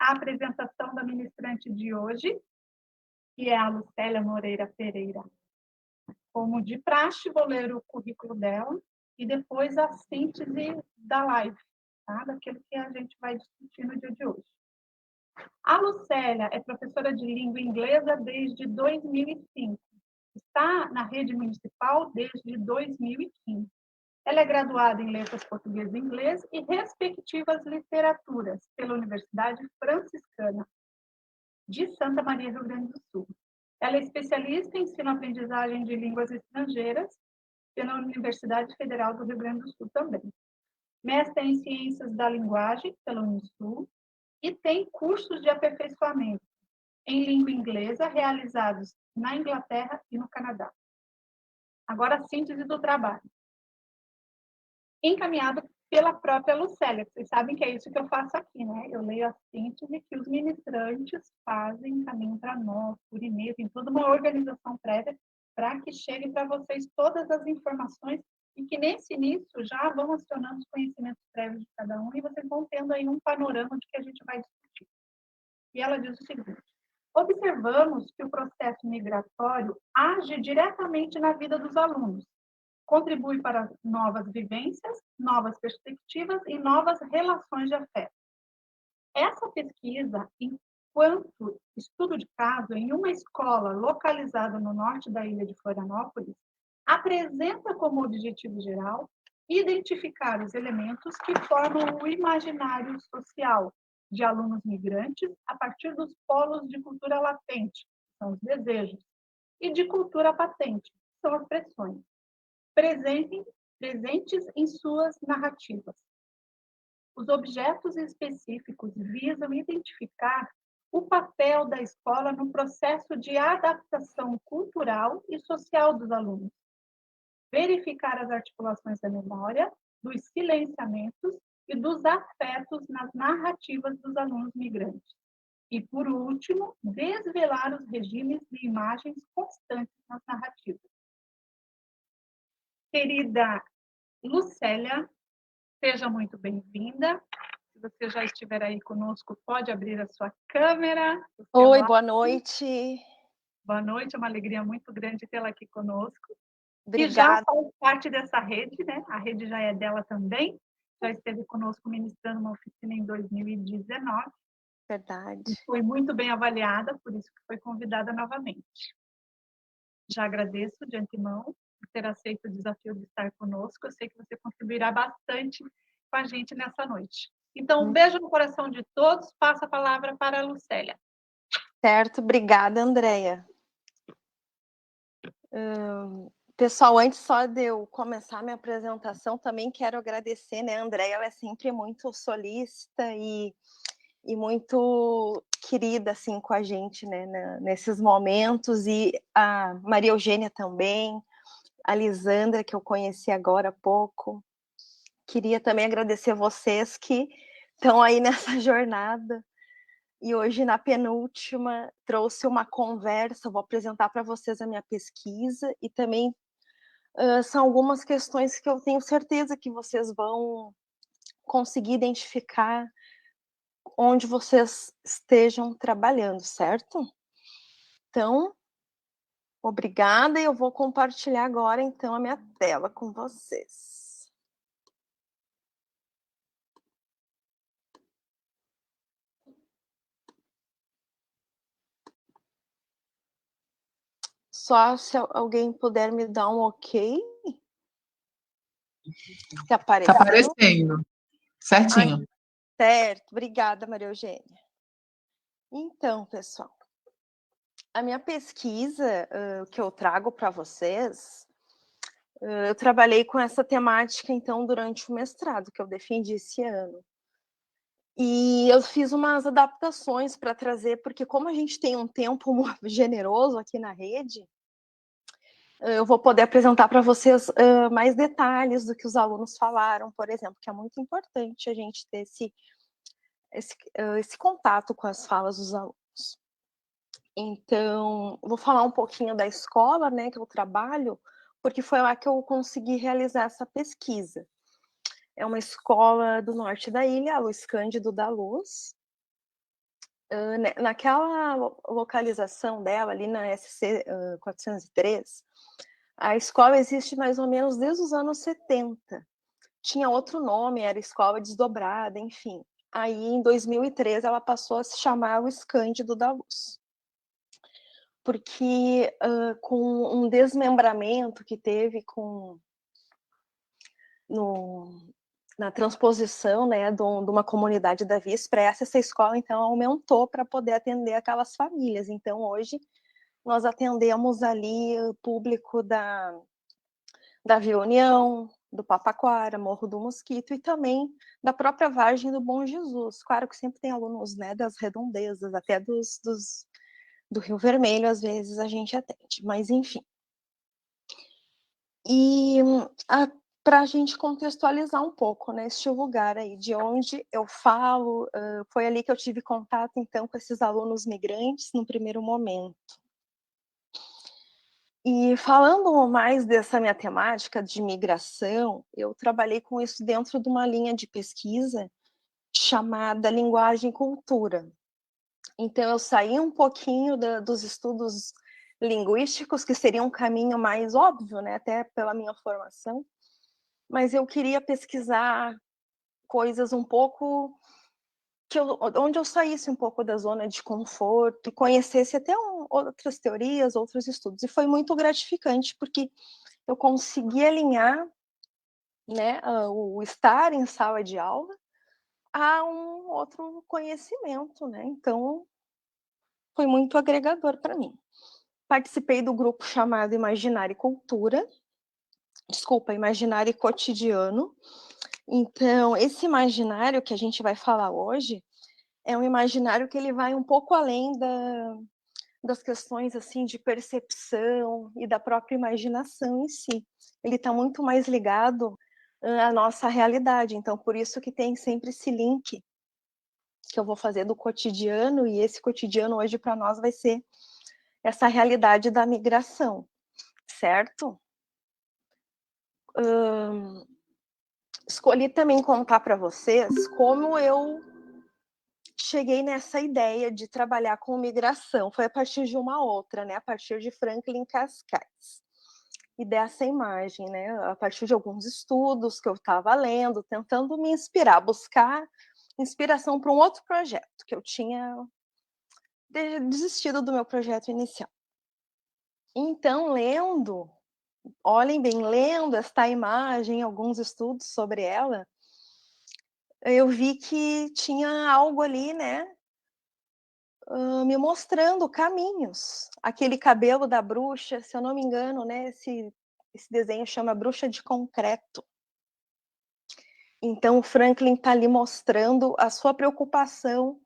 a apresentação da ministrante de hoje, que é a Lucélia Moreira Pereira. Como de praxe, vou ler o currículo dela e depois a síntese da live, tá? Daquilo que a gente vai discutir no dia de hoje. A Lucélia é professora de língua inglesa desde 2005. Está na rede municipal desde 2015. Ela é graduada em Letras Português e Inglês e respectivas literaturas pela Universidade Franciscana de Santa Maria, Rio Grande do Sul. Ela é especialista em ensino-aprendizagem de línguas estrangeiras pela Universidade Federal do Rio Grande do Sul também. Mestre em Ciências da Linguagem pela Unisul e tem cursos de aperfeiçoamento em língua inglesa realizados na Inglaterra e no Canadá. Agora, a síntese do trabalho. Encaminhado pela própria Lucélia. Vocês sabem que é isso que eu faço aqui, né? Eu leio a síntese que os ministrantes fazem, encaminham para nós, por e-mail, tem toda uma organização prévia para que chegue para vocês todas as informações e que nesse início já vão acionando os conhecimentos prévios de cada um e vocês vão tendo aí um panorama de que a gente vai discutir. E ela diz o seguinte: observamos que o processo migratório age diretamente na vida dos alunos, contribui para novas vivências, novas perspectivas e novas relações de afeto. Essa pesquisa, enquanto estudo de caso em uma escola localizada no norte da ilha de Florianópolis, apresenta como objetivo geral identificar os elementos que formam o imaginário social de alunos migrantes a partir dos polos de cultura latente, que são os desejos, e de cultura patente, que são as pressões, presentes em suas narrativas. Os objetos específicos visam identificar o papel da escola no processo de adaptação cultural e social dos alunos, verificar as articulações da memória, dos silenciamentos e dos afetos nas narrativas dos alunos migrantes. E, por último, desvelar os regimes de imagens constantes nas narrativas. Querida Lucélia, seja muito bem-vinda. Se você já estiver aí conosco, pode abrir a sua câmera. Oi, boa noite. Boa noite, é uma alegria muito grande tê-la aqui conosco. Obrigada. E já faz parte dessa rede, né? A rede já é dela também. Já esteve conosco ministrando uma oficina em 2019. Verdade. E foi muito bem avaliada, por isso que foi convidada novamente. Já agradeço de antemão por ter aceito o desafio de estar conosco. Eu sei que você contribuirá bastante com a gente nessa noite. Então, um beijo no coração de todos. Passo a palavra para a Lucélia. Certo, obrigada, Andréia. Pessoal, antes só de eu começar a minha apresentação, também quero agradecer, né, a Andréia, ela é sempre muito solícita e muito querida, assim, com a gente, né, nesses momentos, e a Maria Eugênia também, a Lisandra, que eu conheci agora há pouco. Queria também agradecer a vocês que estão aí nessa jornada. E hoje, na penúltima, trouxe uma conversa, vou apresentar para vocês a minha pesquisa e também são algumas questões que eu tenho certeza que vocês vão conseguir identificar onde vocês estejam trabalhando, certo? Então, obrigada, e eu vou compartilhar agora, então, a minha tela com vocês. Só se alguém puder me dar um ok. Se apareceu. Está aparecendo. Certinho. Ai, certo. Obrigada, Maria Eugênia. Então, pessoal, a minha pesquisa que eu trago para vocês, eu trabalhei com essa temática, então, durante o mestrado, que eu defendi esse ano. E eu fiz umas adaptações para trazer, porque como a gente tem um tempo generoso aqui na rede, eu vou poder apresentar para vocês mais detalhes do que os alunos falaram, por exemplo, que é muito importante a gente ter esse contato com as falas dos alunos. Então, vou falar um pouquinho da escola, né, que eu trabalho, porque foi lá que eu consegui realizar essa pesquisa. É uma escola do norte da ilha, a Luiz Cândido da Luz. Naquela localização dela, ali na SC 403, a escola existe mais ou menos desde os anos 70. Tinha outro nome, era Escola Desdobrada, enfim. Aí, em 2013, ela passou a se chamar o Escândido da Luz. Porque com um desmembramento que teve na transposição, né, de uma comunidade da Via Expressa, essa escola, então, aumentou para poder atender aquelas famílias. Então, hoje, nós atendemos ali o público da Vila União, do Papaquara, Morro do Mosquito e também da própria Vargem do Bom Jesus. Claro que sempre tem alunos, né, das redondezas, até do Rio Vermelho, às vezes a gente atende, mas enfim. E para a gente contextualizar um pouco, né, este lugar aí de onde eu falo, foi ali que eu tive contato, então, com esses alunos migrantes no primeiro momento. E falando mais dessa minha temática de migração, eu trabalhei com isso dentro de uma linha de pesquisa chamada Linguagem e Cultura. Então, eu saí um pouquinho dos estudos linguísticos, que seria um caminho mais óbvio, né, até pela minha formação, mas eu queria pesquisar coisas um pouco onde eu saísse um pouco da zona de conforto e conhecesse até outras teorias, outros estudos. E foi muito gratificante, porque eu consegui alinhar, né, o estar em sala de aula a um outro conhecimento, né? Então, foi muito agregador para mim. Participei do grupo chamado Imaginário e Cultura, Imaginário e Cotidiano. Então, esse imaginário que a gente vai falar hoje é um imaginário que ele vai um pouco além das questões assim de percepção e da própria imaginação em si. Ele está muito mais ligado à nossa realidade. Então, por isso que tem sempre esse link que eu vou fazer do cotidiano, e esse cotidiano hoje para nós vai ser essa realidade da migração, certo? Escolhi também contar para vocês como eu cheguei nessa ideia de trabalhar com migração. Foi a partir de uma outra, né? A partir de Franklin Cascais. E dessa imagem, né? A partir de alguns estudos que eu estava lendo, tentando me inspirar, buscar inspiração para um outro projeto, que eu tinha desistido do meu projeto inicial. Então, olhem bem, lendo esta imagem, alguns estudos sobre ela, eu vi que tinha algo ali, né, me mostrando caminhos. Aquele cabelo da bruxa, se eu não me engano, né, esse desenho chama Bruxa de Concreto. Então, o Franklin está ali mostrando a sua preocupação,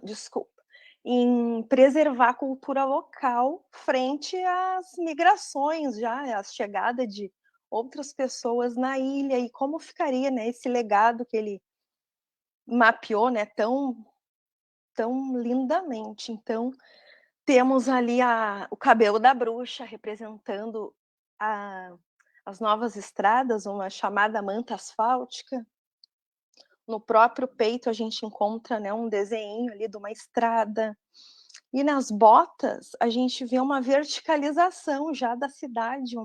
desculpa, em preservar a cultura local frente às migrações, já, à chegada de outras pessoas na ilha, e como ficaria, né, esse legado que ele mapeou, né, tão lindamente. Então, temos ali o cabelo da bruxa representando as novas estradas, uma chamada manta asfáltica. No próprio peito a gente encontra, né, um desenho ali de uma estrada. E nas botas a gente vê uma verticalização já da cidade,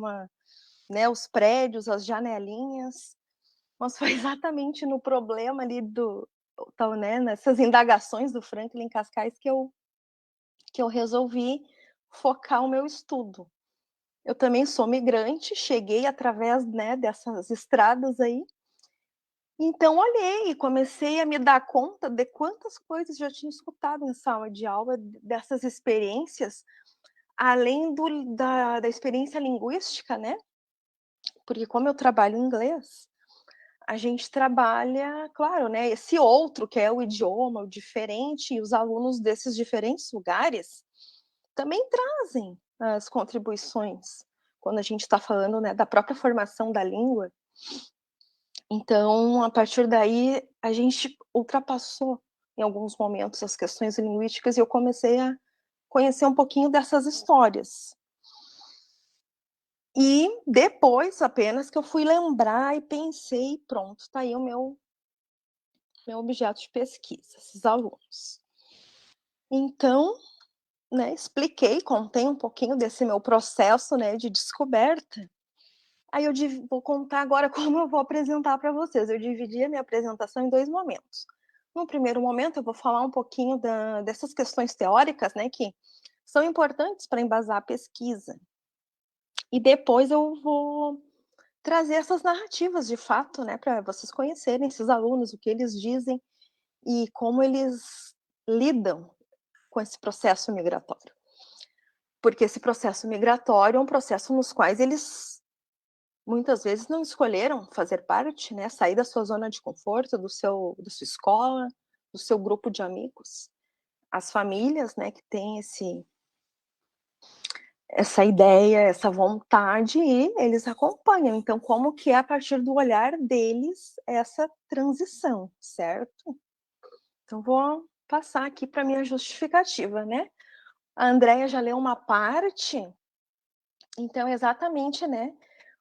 né, os prédios, as janelinhas. Mas foi exatamente no problema ali né, nessas indagações do Franklin Cascais que eu resolvi focar o meu estudo. Eu também sou migrante, cheguei através, né, dessas estradas aí. Então, olhei e comecei a me dar conta de quantas coisas já tinha escutado em sala de aula, dessas experiências, além da experiência linguística, né? Porque como eu trabalho em inglês, a gente trabalha, claro, né, esse outro que é o idioma, o diferente, e os alunos desses diferentes lugares também trazem as contribuições quando a gente está falando, né, da própria formação da língua. Então, a partir daí, a gente ultrapassou em alguns momentos as questões linguísticas e eu comecei a conhecer um pouquinho dessas histórias. E depois, apenas, que eu fui lembrar e pensei, pronto, está aí o meu objeto de pesquisa, esses alunos. Então, né, expliquei, contei um pouquinho desse meu processo, né, de descoberta. Aí vou contar agora como eu vou apresentar para vocês. Eu dividi a minha apresentação em 2 momentos. No primeiro momento, eu vou falar um pouquinho dessas questões teóricas, né, que são importantes para embasar a pesquisa. E depois eu vou trazer essas narrativas de fato, né, para vocês conhecerem esses alunos, o que eles dizem e como eles lidam com esse processo migratório. Porque esse processo migratório é um processo nos quais eles muitas vezes não escolheram fazer parte, né, sair da sua zona de conforto, da sua escola, do seu grupo de amigos. As famílias, né, que têm essa ideia, essa vontade, e eles acompanham. Então, como que é a partir do olhar deles essa transição, certo? Então, vou passar aqui para minha justificativa, né? A Andrea já leu uma parte, então exatamente, né,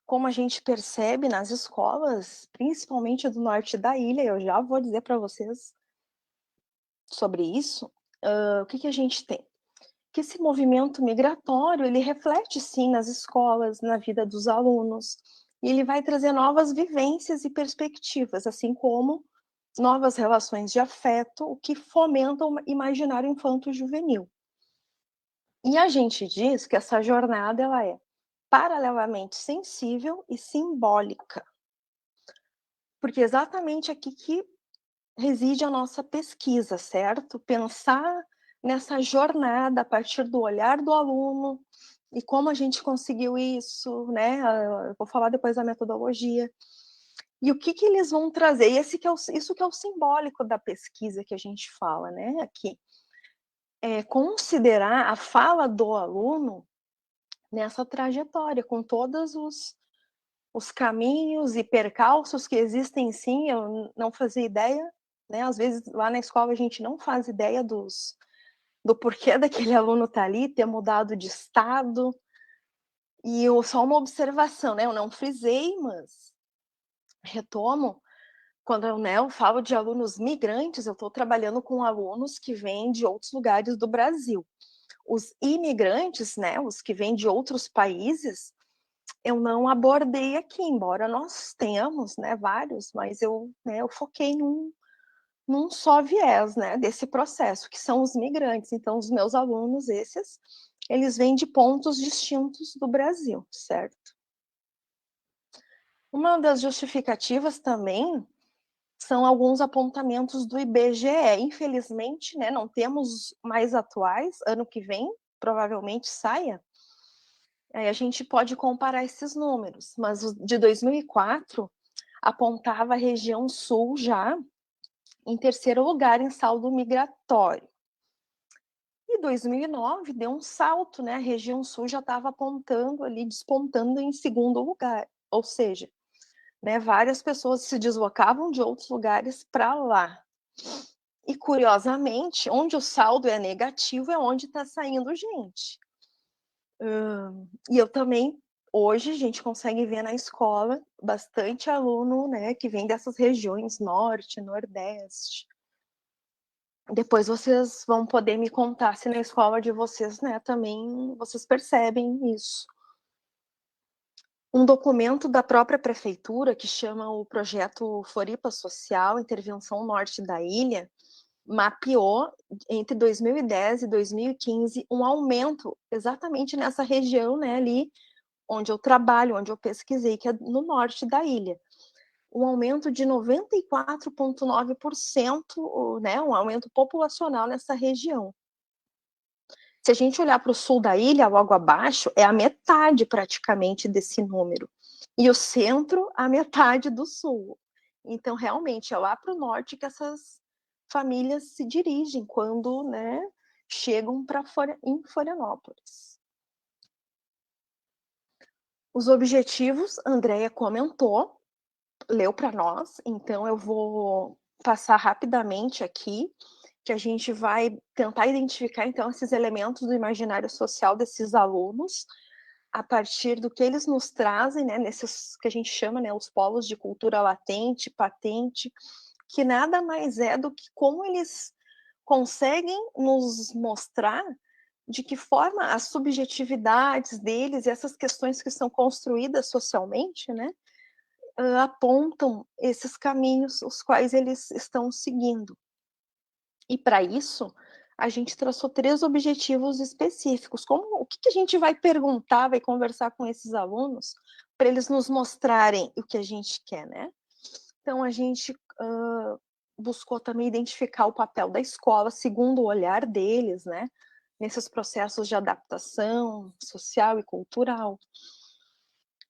como a gente percebe nas escolas, principalmente do norte da ilha, eu já vou dizer para vocês sobre isso, o que a gente tem? Que esse movimento migratório, ele reflete sim nas escolas, na vida dos alunos, e ele vai trazer novas vivências e perspectivas, assim como novas relações de afeto, o que fomenta o imaginário infanto-juvenil. E a gente diz que essa jornada ela é paralelamente sensível e simbólica, porque é exatamente aqui que reside a nossa pesquisa, certo? Pensar nessa jornada a partir do olhar do aluno e como a gente conseguiu isso, né? Eu vou falar depois da metodologia. E o que eles vão trazer? E isso que é o simbólico da pesquisa que a gente fala, né? Aqui. É considerar a fala do aluno nessa trajetória, com todos os caminhos e percalços que existem, sim, eu não fazia ideia, né? Às vezes lá na escola a gente não faz ideia do porquê daquele aluno estar ali, ter mudado de estado. E só uma observação, né? Eu não frisei, mas retomo, quando eu falo de alunos migrantes, eu estou trabalhando com alunos que vêm de outros lugares do Brasil. Os imigrantes, né, os que vêm de outros países, eu não abordei aqui, embora nós tenhamos, né, vários, mas eu foquei num só viés, né, desse processo, que são os migrantes. Então, os meus alunos, eles vêm de pontos distintos do Brasil, certo? Uma das justificativas também são alguns apontamentos do IBGE. Infelizmente, né, não temos mais atuais, ano que vem, provavelmente saia. Aí a gente pode comparar esses números, mas o de 2004 apontava a região sul já em terceiro lugar em saldo migratório. E 2009 deu um salto, né? A região sul já estava apontando ali, despontando em segundo lugar. Ou seja, né, várias pessoas se deslocavam de outros lugares para lá. E curiosamente, onde o saldo é negativo é onde está saindo gente. E eu também, hoje, a gente consegue ver na escola bastante aluno, né, que vem dessas regiões norte, nordeste. Depois vocês vão poder me contar se na escola de vocês, né, também vocês percebem isso. Um documento da própria prefeitura, que chama o projeto Floripa Social, Intervenção Norte da Ilha, mapeou entre 2010 e 2015 um aumento exatamente nessa região, né, ali onde eu trabalho, onde eu pesquisei, que é no norte da ilha. Um aumento de 94,9%, né, um aumento populacional nessa região. Se a gente olhar para o sul da ilha, logo abaixo, é a metade praticamente desse número. E o centro, a metade do sul. Então, realmente, é lá para o norte que essas famílias se dirigem quando, né, chegam em Florianópolis. Os objetivos, a Andrea comentou, leu para nós, então eu vou passar rapidamente aqui, que a gente vai tentar identificar, então, esses elementos do imaginário social desses alunos, a partir do que eles nos trazem, né, nesses que a gente chama, né, os polos de cultura latente, patente, que nada mais é do que como conseguem nos mostrar de que forma as subjetividades deles e essas questões que são construídas socialmente, né, apontam esses caminhos os quais eles estão seguindo. E para isso, a gente traçou 3 objetivos específicos. O que a gente vai perguntar, vai conversar com esses alunos, para eles nos mostrarem o que a gente quer, né? Então, a gente buscou também identificar o papel da escola, segundo o olhar deles, né? Nesses processos de adaptação social e cultural.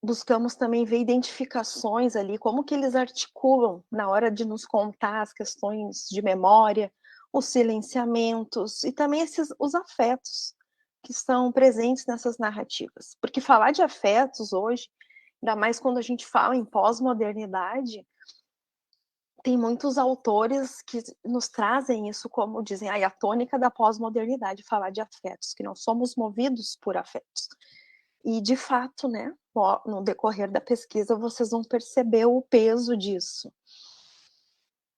Buscamos também ver identificações ali, como que eles articulam na hora de nos contar as questões de memória, os silenciamentos e também os afetos que estão presentes nessas narrativas. Porque falar de afetos hoje, ainda mais quando a gente fala em pós-modernidade, tem muitos autores que nos trazem isso como dizem, a tônica da pós-modernidade, falar de afetos, que não somos movidos por afetos. E, de fato, né, no decorrer da pesquisa, vocês vão perceber o peso disso.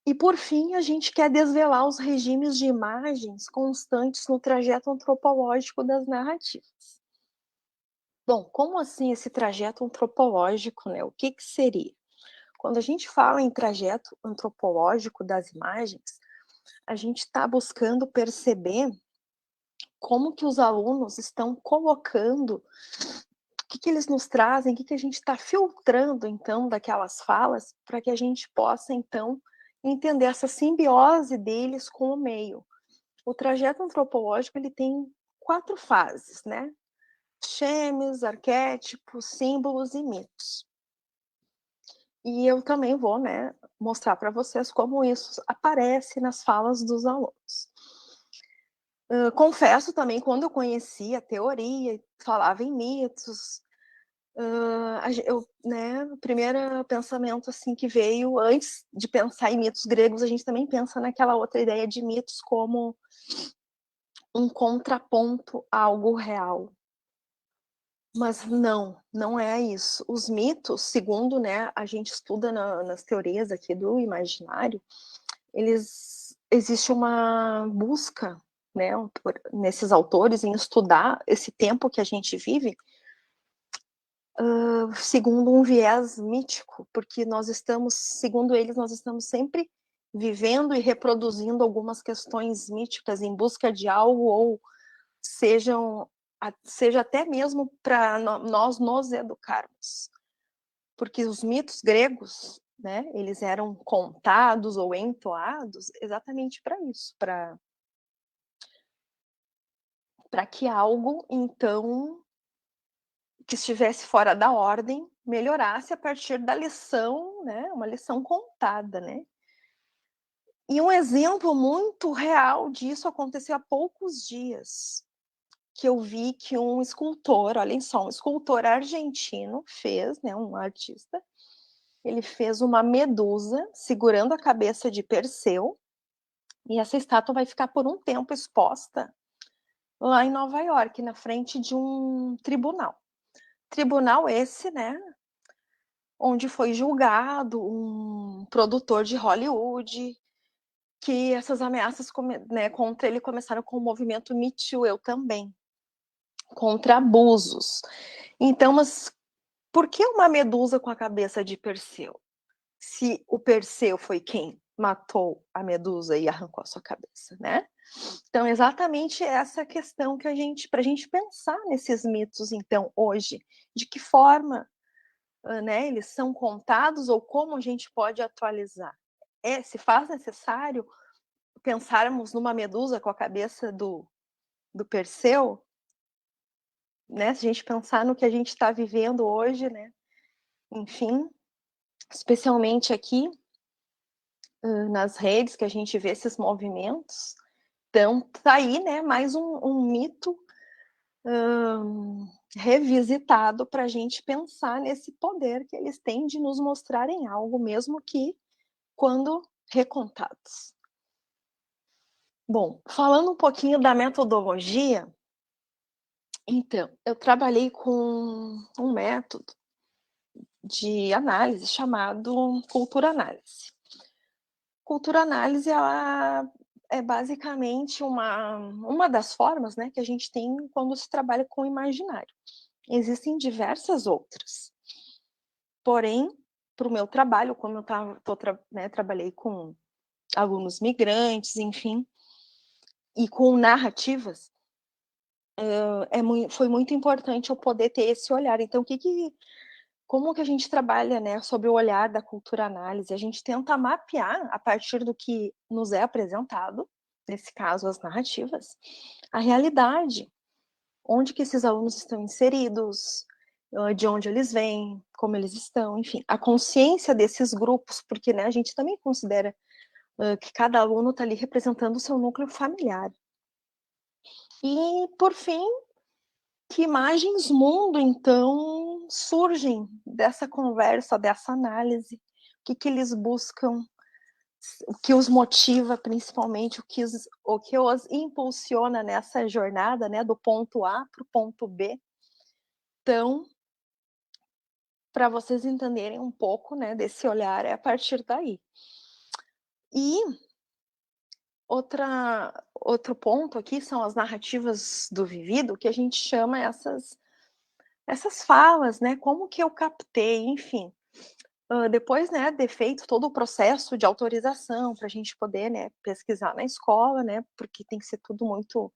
E, por fim, a gente quer desvelar os regimes de imagens constantes no trajeto antropológico das narrativas. Bom, como assim esse trajeto antropológico, né? O que seria? Quando a gente fala em trajeto antropológico das imagens, a gente está buscando perceber como que os alunos estão colocando, o que eles nos trazem, o que a gente está filtrando, então, daquelas falas, para que a gente possa, então, entender essa simbiose deles com o meio. O trajeto antropológico, ele tem 4 fases, né? Schemes, arquétipos, símbolos e mitos. E eu também vou, né, mostrar para vocês como isso aparece nas falas dos alunos. Confesso também, quando eu conheci a teoria, falava em mitos, né, o primeiro pensamento assim que veio, antes de pensar em mitos gregos, a gente também pensa naquela outra ideia de mitos como um contraponto a algo real. Mas não é isso. Os mitos, segundo, né, a gente estuda nas teorias aqui do imaginário, existe uma busca, né, nesses autores em estudar esse tempo que a gente vive, segundo um viés mítico, porque nós estamos, segundo eles, nós estamos sempre vivendo e reproduzindo algumas questões míticas em busca de algo, ou seja até mesmo para nós nos educarmos. Porque os mitos gregos, né, eles eram contados ou entoados exatamente para isso, para que algo, então, que estivesse fora da ordem, melhorasse a partir da lição, né, uma lição contada, né. E um exemplo muito real disso aconteceu há poucos dias, que eu vi que um escultor, olhem só, um escultor argentino fez, né, um artista, ele fez uma medusa segurando a cabeça de Perseu, e essa estátua vai ficar por um tempo exposta lá em Nova York, na frente de um tribunal. Tribunal esse, né, onde foi julgado um produtor de Hollywood, que essas ameaças, né, contra ele começaram com o movimento Me Too, eu também, contra abusos. Então, mas por que uma medusa com a cabeça de Perseu? Se o Perseu foi quem matou a medusa e arrancou a sua cabeça, né? Então, exatamente essa questão que para a gente pensar nesses mitos, então, hoje, de que forma, né, eles são contados ou como a gente pode atualizar. Se faz necessário pensarmos numa medusa com a cabeça do Perseu, né? Se a gente pensar no que a gente está vivendo hoje, né? Enfim, especialmente aqui nas redes, que a gente vê esses movimentos. Então, tá aí, né, mais um mito revisitado para a gente pensar nesse poder que eles têm de nos mostrarem algo, mesmo que quando recontados. Bom, falando um pouquinho da metodologia, então, eu trabalhei com um método de análise chamado cultura-análise. Cultura-análise, ela é basicamente uma das formas, né, que a gente tem quando se trabalha com o imaginário. Existem diversas outras. Porém, para o meu trabalho, como eu trabalhei com alunos migrantes, enfim, e com narrativas, foi muito importante eu poder ter esse olhar. Então, como que a gente trabalha, né, sobre o olhar da cultura análise? A gente tenta mapear, a partir do que nos é apresentado, nesse caso as narrativas, a realidade, onde que esses alunos estão inseridos, de onde eles vêm, como eles estão, enfim, a consciência desses grupos, porque, né, a gente também considera que cada aluno está ali representando o seu núcleo familiar. E, por fim, que imagens mundo, então, surgem dessa conversa, dessa análise? O que eles buscam? O que os motiva, principalmente, o que os impulsiona nessa jornada, né, do ponto A para o ponto B? Então, para vocês entenderem um pouco, né, desse olhar, é a partir daí. E outro ponto aqui são as narrativas do vivido, que a gente chama essas falas, né? Como que eu captei, enfim. Depois, né, de feito todo o processo de autorização para a gente poder, né, pesquisar na escola, né, porque tem que ser tudo muito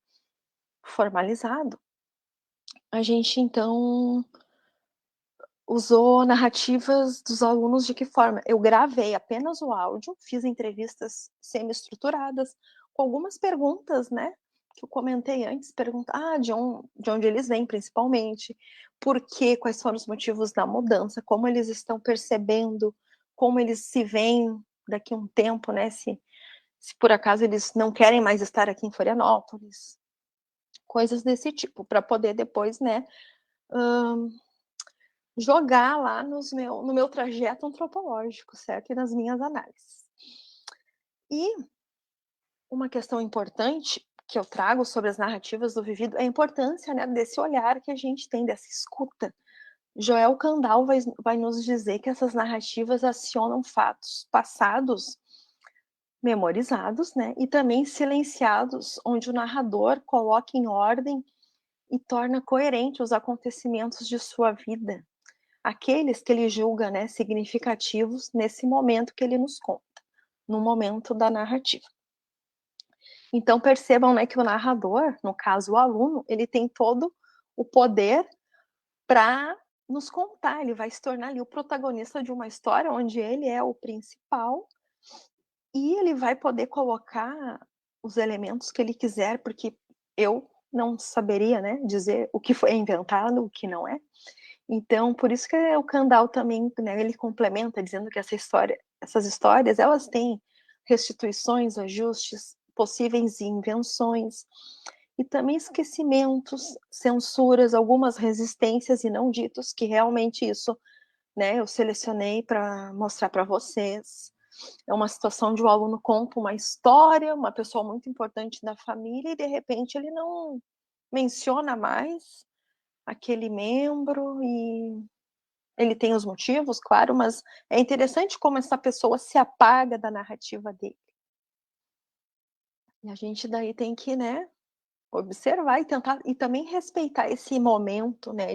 formalizado. A gente, então, usou narrativas dos alunos de que forma? Eu gravei apenas o áudio, fiz entrevistas semi-estruturadas, com algumas perguntas, né, que eu comentei antes, de onde eles vêm, principalmente, por quê, quais foram os motivos da mudança, como eles estão percebendo, como eles se veem daqui a um tempo, né, se por acaso eles não querem mais estar aqui em Florianópolis, coisas desse tipo, para poder depois, né, jogar lá no meu trajeto antropológico, certo? E nas minhas análises. E uma questão importante que eu trago sobre as narrativas do vivido é a importância, né, desse olhar que a gente tem, dessa escuta. Joel Kandal vai nos dizer que essas narrativas acionam fatos passados memorizados, né, e também silenciados, onde o narrador coloca em ordem e torna coerente os acontecimentos de sua vida, aqueles que ele julga, né, significativos nesse momento que ele nos conta, no momento da narrativa. Então percebam, né, que o narrador, no caso o aluno, ele tem todo o poder para nos contar, ele vai se tornar ali o protagonista de uma história onde ele é o principal e ele vai poder colocar os elementos que ele quiser, porque eu não saberia, né, dizer o que foi inventado, o que não é. Então, por isso que o Kandal também, né, ele complementa dizendo que essas histórias, elas têm restituições, ajustes, possíveis invenções, e também esquecimentos, censuras, algumas resistências e não ditos, que realmente isso, né, eu selecionei para mostrar para vocês. É uma situação de um aluno conta uma história, uma pessoa muito importante da família, e de repente ele não menciona mais aquele membro, e ele tem os motivos, claro, mas é interessante como essa pessoa se apaga da narrativa dele. E a gente daí tem que, né, observar e tentar, e também respeitar esse momento, né,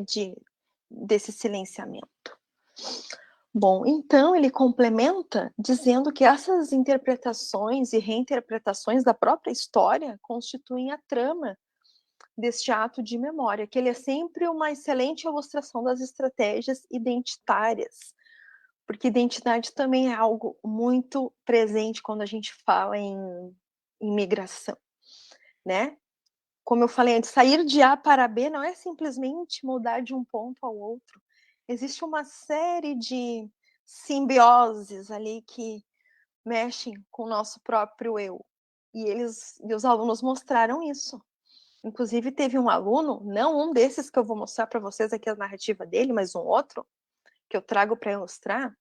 desse silenciamento. Bom, então ele complementa dizendo que essas interpretações e reinterpretações da própria história constituem a trama deste ato de memória, que ele é sempre uma excelente ilustração das estratégias identitárias, porque identidade também é algo muito presente quando a gente fala em migração, né? Como eu falei antes, sair de A para B não é simplesmente mudar de um ponto ao outro. Existe uma série de simbioses ali que mexem com o nosso próprio eu. E os alunos mostraram isso. Inclusive, teve um aluno, não um desses que eu vou mostrar para vocês aqui a narrativa dele, mas um outro, que eu trago para ilustrar,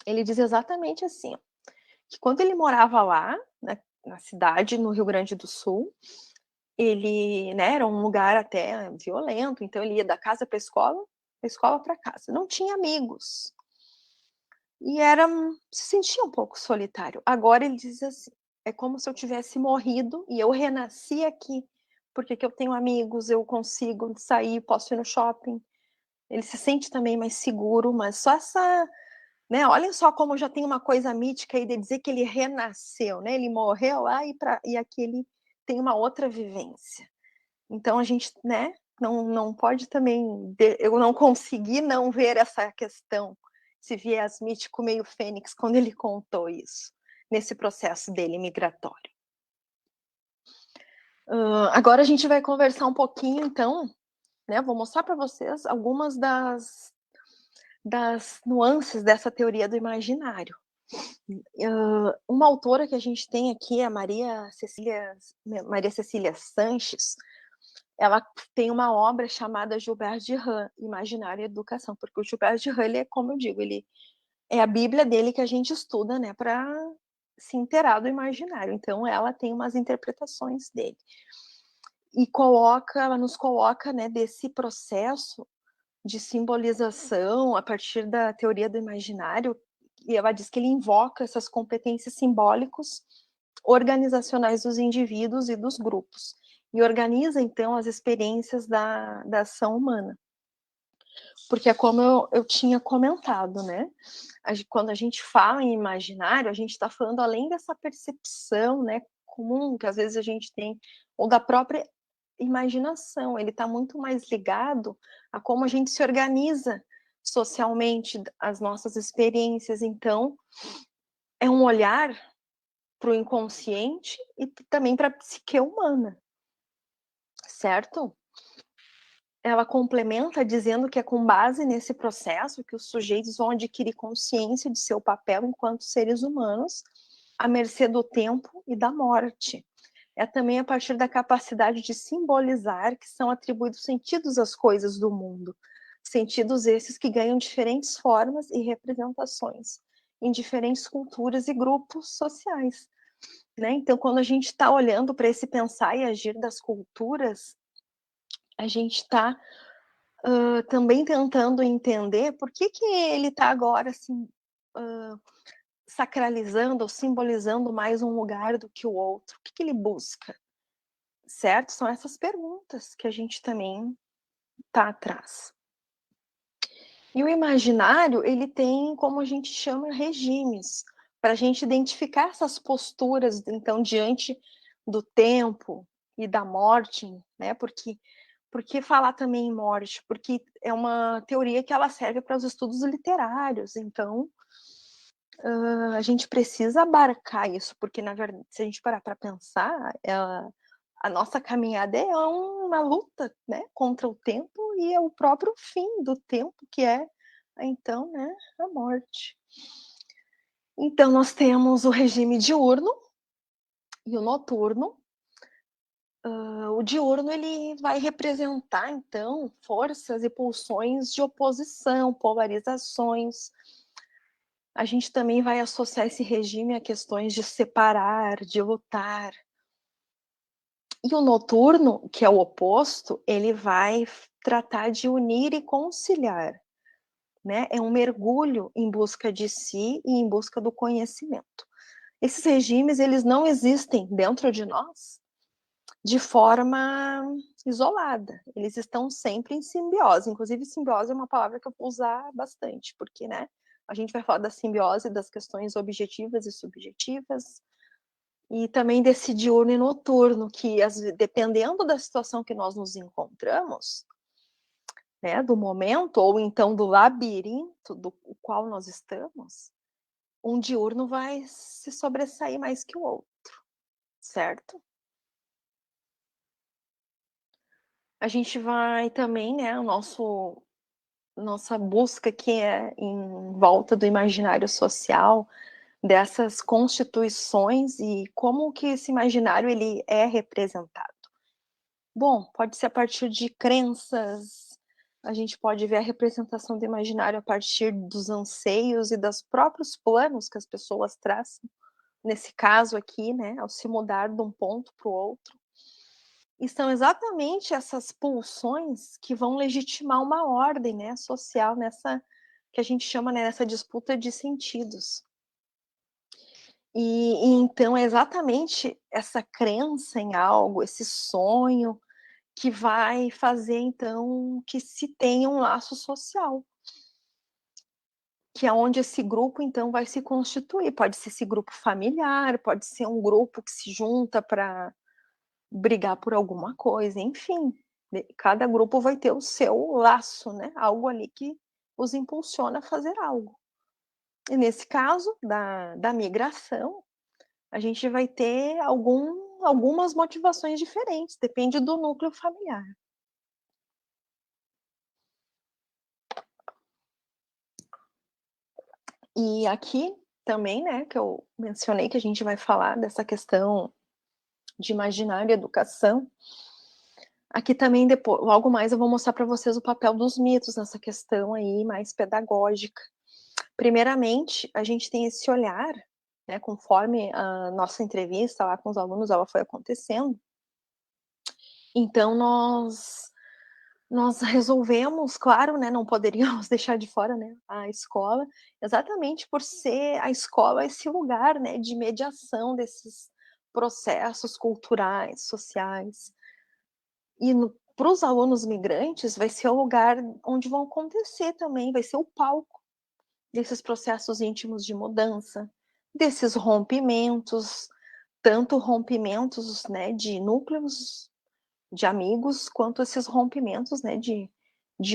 ele diz exatamente assim, que quando ele morava lá, na cidade, no Rio Grande do Sul, ele, né, era um lugar até violento, então ele ia da casa para a escola para casa. Não tinha amigos. E se sentia um pouco solitário. Agora ele diz assim, é como se eu tivesse morrido e eu renasci aqui, porque que eu tenho amigos, eu consigo sair, posso ir no shopping. Ele se sente também mais seguro, mas só essa, né? Olhem só como já tem uma coisa mítica aí de dizer que ele renasceu, né? Ele morreu lá e aqui ele tem uma outra vivência. Então a gente, né? Não pode também, eu não consegui não ver essa questão, esse viés mítico meio fênix quando ele contou isso, nesse processo dele migratório. Agora a gente vai conversar um pouquinho, então, né? Vou mostrar para vocês algumas das nuances dessa teoria do imaginário. Uma autora que a gente tem aqui é Maria Cecília Sanches. Ela tem uma obra chamada Gilbert Durand, Imaginário e Educação, porque o Gilbert Durand, ele é, como eu digo, ele é a Bíblia dele que a gente estuda, né, para se inteirar do imaginário. Então, ela tem umas interpretações dele. E ela nos coloca, né, desse processo de simbolização a partir da teoria do imaginário, e ela diz que ele invoca essas competências simbólicas organizacionais dos indivíduos e dos grupos, e organiza, então, as experiências da ação humana. Porque é como eu tinha comentado, né? Quando a gente fala em imaginário, a gente está falando além dessa percepção, né, comum que às vezes a gente tem, ou da própria imaginação, ele está muito mais ligado a como a gente se organiza socialmente, as nossas experiências. Então, é um olhar para o inconsciente e também para a psique humana, certo? Ela complementa dizendo que é com base nesse processo que os sujeitos vão adquirir consciência de seu papel enquanto seres humanos, à mercê do tempo e da morte. É também a partir da capacidade de simbolizar que são atribuídos sentidos às coisas do mundo, sentidos esses que ganham diferentes formas e representações em diferentes culturas e grupos sociais, né? Então, quando a gente está olhando para esse pensar e agir das culturas, a gente está também tentando entender por que ele está agora assim, sacralizando ou simbolizando mais um lugar do que o outro. O que ele busca? Certo? São essas perguntas que a gente também está atrás. E o imaginário, ele tem, como a gente chama, regimes, para a gente identificar essas posturas, então, diante do tempo e da morte, né? Porque falar também em morte? Porque é uma teoria que ela serve para os estudos literários, então a gente precisa abarcar isso, porque, na verdade, se a gente parar para pensar, a nossa caminhada é uma luta, né, contra o tempo e é o próprio fim do tempo, que é, então, né, a morte. Então, nós temos o regime diurno e o noturno. O diurno, ele vai representar, então, forças e pulsões de oposição, polarizações. A gente também vai associar esse regime a questões de separar, de lutar. E o noturno, que é o oposto, ele vai tratar de unir e conciliar, né? É um mergulho em busca de si e em busca do conhecimento. Esses regimes, eles não existem dentro de nós de forma isolada. Eles estão sempre em simbiose. Inclusive, simbiose é uma palavra que eu vou usar bastante, porque, né, a gente vai falar da simbiose das questões objetivas e subjetivas, e também desse diurno e noturno, que dependendo da situação que nós nos encontramos, né, do momento, ou então do labirinto do qual nós estamos, um diurno vai se sobressair mais que o outro, certo? A gente vai também, né, nossa busca que é em volta do imaginário social, dessas constituições e como que esse imaginário ele é representado. Bom, pode ser a partir de crenças, a gente pode ver a representação do imaginário a partir dos anseios e dos próprios planos que as pessoas traçam, nesse caso aqui, né, ao se mudar de um ponto para o outro. E são exatamente essas pulsões que vão legitimar uma ordem, né, social, nessa que a gente chama, né, nessa disputa de sentidos. E então é exatamente essa crença em algo, esse sonho, que vai fazer, então, que se tenha um laço social. Que é onde esse grupo, então, vai se constituir. Pode ser esse grupo familiar, pode ser um grupo que se junta para brigar por alguma coisa, enfim. Cada grupo vai ter o seu laço, né? Algo ali que os impulsiona a fazer algo. E nesse caso da migração, a gente vai ter algumas motivações diferentes, depende do núcleo familiar. E aqui também, né, que eu mencionei que a gente vai falar dessa questão de imaginário e educação. Aqui também, depois, logo mais, eu vou mostrar para vocês o papel dos mitos nessa questão aí mais pedagógica. Primeiramente, a gente tem esse olhar, né, conforme a nossa entrevista lá com os alunos, ela foi acontecendo. Então, nós resolvemos, claro, né, não poderíamos deixar de fora, né, a escola, exatamente por ser a escola esse lugar, né, de mediação desses processos culturais, sociais. E para os alunos migrantes vai ser o lugar onde vão acontecer também, vai ser o palco desses processos íntimos de mudança, desses rompimentos, tanto rompimentos, né, de núcleos de amigos, quanto esses rompimentos, né, de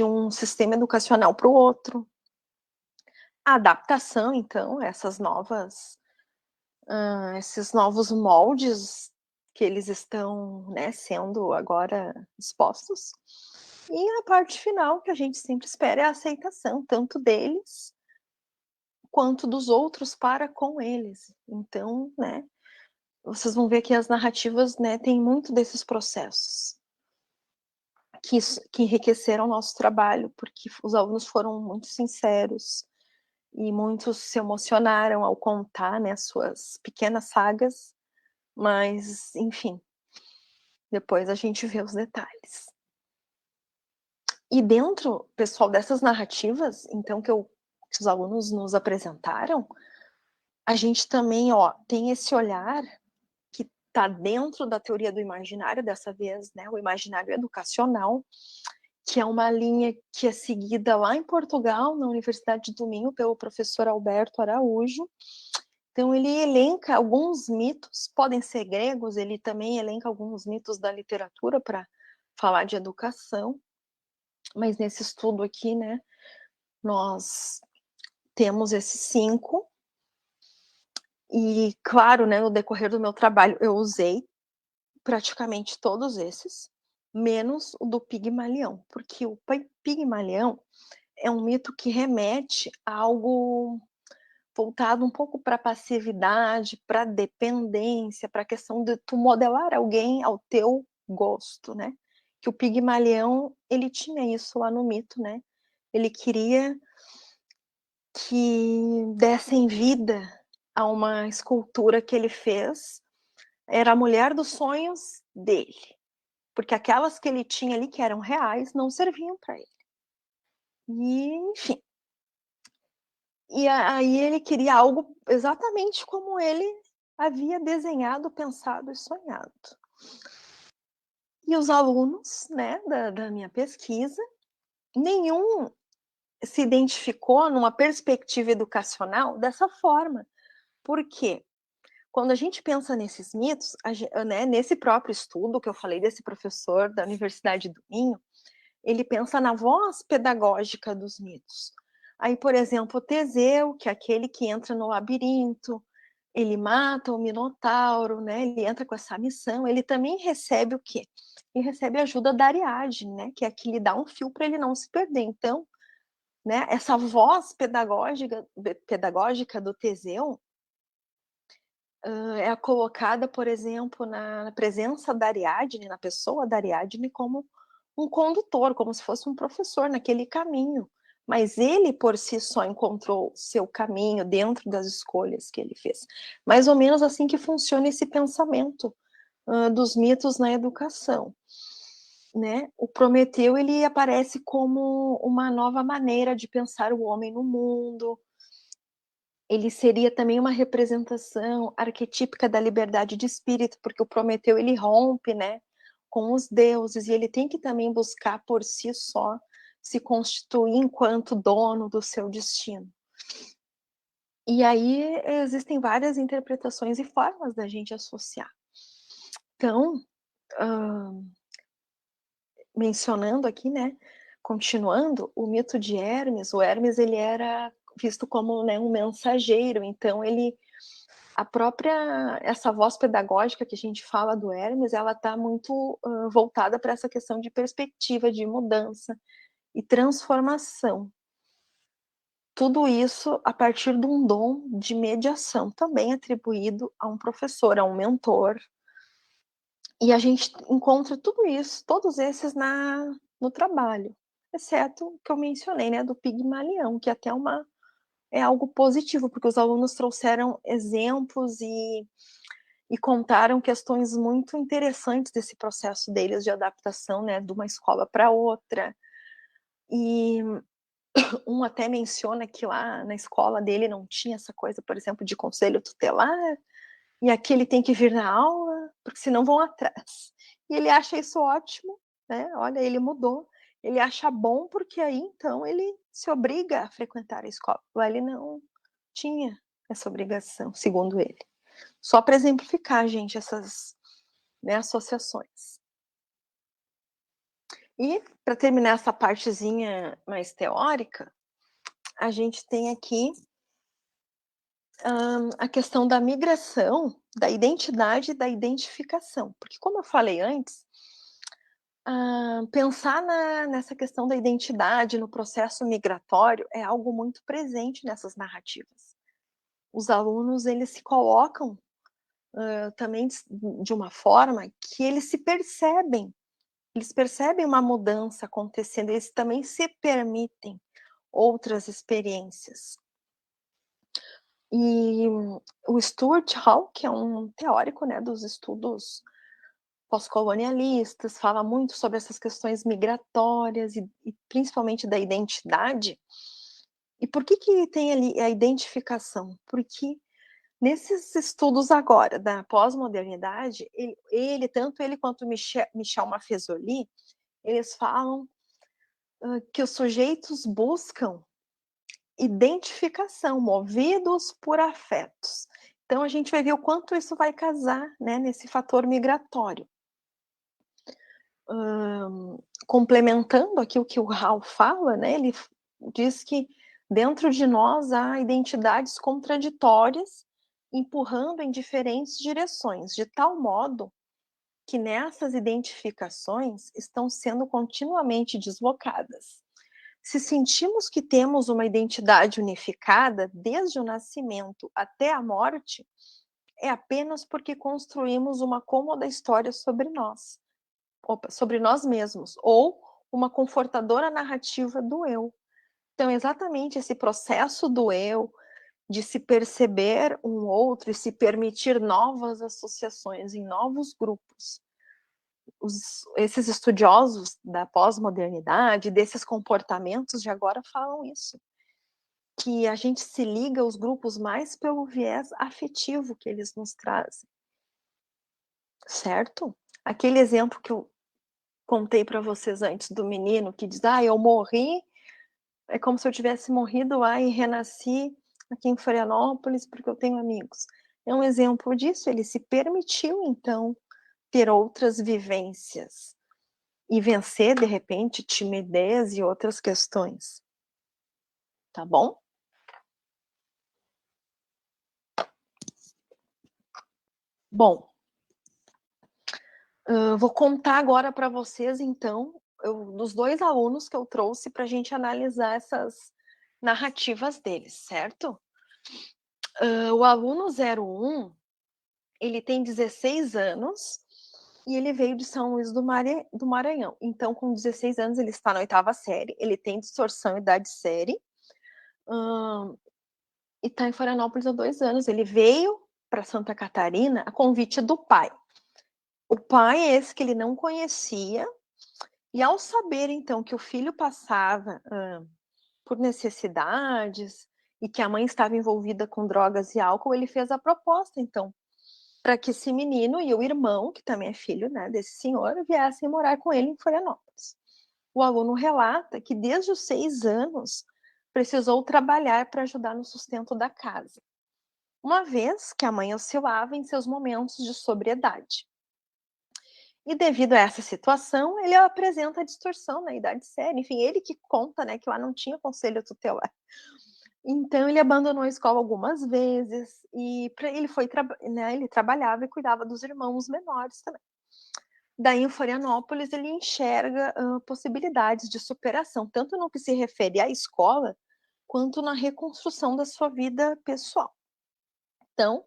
um sistema educacional para o outro. A adaptação, então, esses novos moldes que eles estão, né, sendo agora expostos. E a parte final, que a gente sempre espera, é a aceitação, tanto deles quanto dos outros para com eles. Então, né, vocês vão ver que as narrativas, né, tem muito desses processos que enriqueceram o nosso trabalho, porque os alunos foram muito sinceros e muitos se emocionaram ao contar, né, suas pequenas sagas, mas, enfim, depois a gente vê os detalhes. E dentro, pessoal, dessas narrativas, então, que os alunos nos apresentaram, a gente também, ó, tem esse olhar que está dentro da teoria do imaginário, dessa vez, né, o imaginário educacional, que é uma linha que é seguida lá em Portugal, na Universidade do Minho, pelo professor Alberto Araújo. Então, ele elenca alguns mitos, podem ser gregos, ele também elenca alguns mitos da literatura para falar de educação, mas nesse estudo aqui, né, nós temos esses 5, e claro, né, no decorrer do meu trabalho, eu usei praticamente todos esses, menos o do Pigmalião, porque o Pigmalião é um mito que remete a algo voltado um pouco para passividade, para dependência, para a questão de tu modelar alguém ao teu gosto, né? Que o Pigmalião, ele tinha isso lá no mito, né? Ele queria que dessem vida a uma escultura que ele fez, era a mulher dos sonhos dele, porque aquelas que ele tinha ali, que eram reais, não serviam para ele. E, enfim. E aí ele queria algo exatamente como ele havia desenhado, pensado e sonhado. E os alunos, né, da minha pesquisa, nenhum se identificou numa perspectiva educacional dessa forma. Por quê? Quando a gente pensa nesses mitos, né, nesse próprio estudo que eu falei desse professor da Universidade do Minho, ele pensa na voz pedagógica dos mitos. Aí, por exemplo, Teseu, que é aquele que entra no labirinto, ele mata o Minotauro, né? Ele entra com essa missão, ele também recebe o quê? Ele recebe a ajuda da Ariadne, né? Que é que lhe dá um fio para ele não se perder. Então, né, essa voz pedagógica do Teseu é colocada, por exemplo, na presença da Ariadne, na pessoa da Ariadne, como um condutor, como se fosse um professor naquele caminho. Mas ele, por si só, encontrou seu caminho dentro das escolhas que ele fez. Mais ou menos assim que funciona esse pensamento dos mitos na educação. Né? O Prometeu, ele aparece como uma nova maneira de pensar o homem no mundo, ele seria também uma representação arquetípica da liberdade de espírito, porque o Prometeu, ele rompe, né, com os deuses, e ele tem que também buscar por si só se constituir enquanto dono do seu destino. E aí existem várias interpretações e formas da gente associar. Então, mencionando aqui, né, continuando, o mito de Hermes, o Hermes, ele era visto como, né, um mensageiro, então essa voz pedagógica que a gente fala do Hermes, ela está muito voltada para essa questão de perspectiva, de mudança e transformação. Tudo isso a partir de um dom de mediação, também atribuído a um professor, a um mentor. E a gente encontra tudo isso, todos esses no trabalho, exceto o que eu mencionei, né, do Pigmalião, que até é algo positivo, porque os alunos trouxeram exemplos e contaram questões muito interessantes desse processo deles de adaptação, né, de uma escola para outra. E um até menciona que lá na escola dele não tinha essa coisa, por exemplo, de conselho tutelar, e aqui ele tem que vir na aula, porque senão vão atrás. E ele acha isso ótimo, né? Olha, ele mudou. Ele acha bom porque aí, então, ele se obriga a frequentar a escola. Lá ele não tinha essa obrigação, segundo ele. Só para exemplificar, gente, essas, né, associações. E, para terminar essa partezinha mais teórica, a gente tem aqui a questão da migração, da identidade e da identificação. Porque, como eu falei antes, pensar nessa questão da identidade no processo migratório é algo muito presente nessas narrativas. Os alunos, eles se colocam também de uma forma que eles percebem uma mudança acontecendo, eles também se permitem outras experiências. E o Stuart Hall, que é um teórico, né, dos estudos pós-colonialistas, fala muito sobre essas questões migratórias e principalmente da identidade. E por que tem ali a identificação? Porque nesses estudos agora da pós-modernidade, tanto ele quanto Michel Maffezoli, eles falam que os sujeitos buscam identificação, movidos por afetos. Então a gente vai ver o quanto isso vai casar, né, nesse fator migratório. Complementando aqui o que o Hall fala, né, ele diz que dentro de nós há identidades contraditórias empurrando em diferentes direções, de tal modo que nessas identificações estão sendo continuamente deslocadas. Se sentimos que temos uma identidade unificada desde o nascimento até a morte, é apenas porque construímos uma cômoda história sobre nós mesmos, ou uma confortadora narrativa do eu. Então, exatamente esse processo do eu, de se perceber um outro e se permitir novas associações em novos grupos. Esses estudiosos da pós-modernidade, desses comportamentos de agora, falam isso, que a gente se liga aos grupos mais pelo viés afetivo que eles nos trazem, certo? Aquele exemplo que eu contei para vocês antes do menino que diz, eu morri, é como se eu tivesse morrido lá e renasci aqui em Florianópolis porque eu tenho amigos. É um exemplo disso, ele se permitiu, então, ter outras vivências e vencer, de repente, timidez e outras questões. Tá bom? Bom, vou contar agora para vocês, então, dos 2 alunos que eu trouxe para a gente analisar essas narrativas deles, certo? O aluno 01, ele tem 16 anos e ele veio de São Luís do Maranhão. Então, com 16 anos, ele está na 8ª série, ele tem distorção idade série, e está em Florianópolis há 2 anos. Ele veio para Santa Catarina a convite do pai. O pai é esse que ele não conhecia, e ao saber, então, que o filho passava por necessidades, e que a mãe estava envolvida com drogas e álcool, ele fez a proposta, então, para que esse menino e o irmão, que também é filho, né, desse senhor, viessem morar com ele em Florianópolis. O aluno relata que desde os 6 anos precisou trabalhar para ajudar no sustento da casa, uma vez que a mãe oscilava em seus momentos de sobriedade. E devido a essa situação, ele apresenta a distorção na idade séria. Enfim, ele que conta, né, que lá não tinha conselho tutelar. Então ele abandonou a escola algumas vezes e ele foi, né, ele trabalhava e cuidava dos irmãos menores também. Daí em Florianópolis ele enxerga possibilidades de superação, tanto no que se refere à escola, quanto na reconstrução da sua vida pessoal. Então,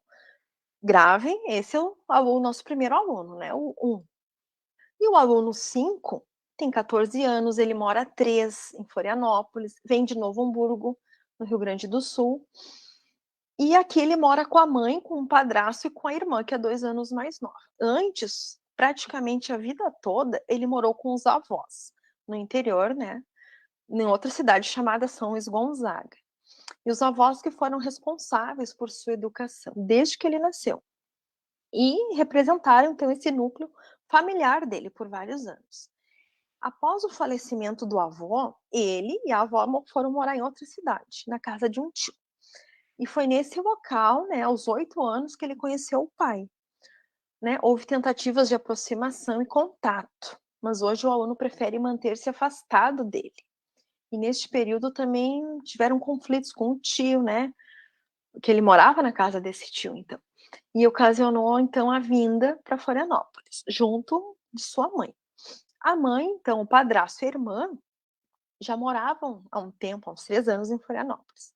gravem, esse é o nosso primeiro aluno, né, o 1. E o aluno 5 tem 14 anos, ele mora há 3 em Florianópolis, vem de Novo Hamburgo, no Rio Grande do Sul. E aqui ele mora com a mãe, com o padrasto e com a irmã, que é 2 anos mais nova. Antes, praticamente a vida toda, ele morou com os avós, no interior, né, em outra cidade chamada São Luís Gonzaga. E os avós que foram responsáveis por sua educação, desde que ele nasceu. E representaram, então, esse núcleo familiar dele por vários anos. Após o falecimento do avô, ele e a avó foram morar em outra cidade, na casa de um tio. E foi nesse local, né, aos 8 anos, que ele conheceu o pai. Né? Houve tentativas de aproximação e contato, mas hoje o aluno prefere manter-se afastado dele. E neste período também tiveram conflitos com o tio, né? Porque ele morava na casa desse tio, então. E ocasionou, então, a vinda para Florianópolis, junto de sua mãe. A mãe, então, o padrasto e a irmã já moravam há um tempo, há uns 3 anos, em Florianópolis.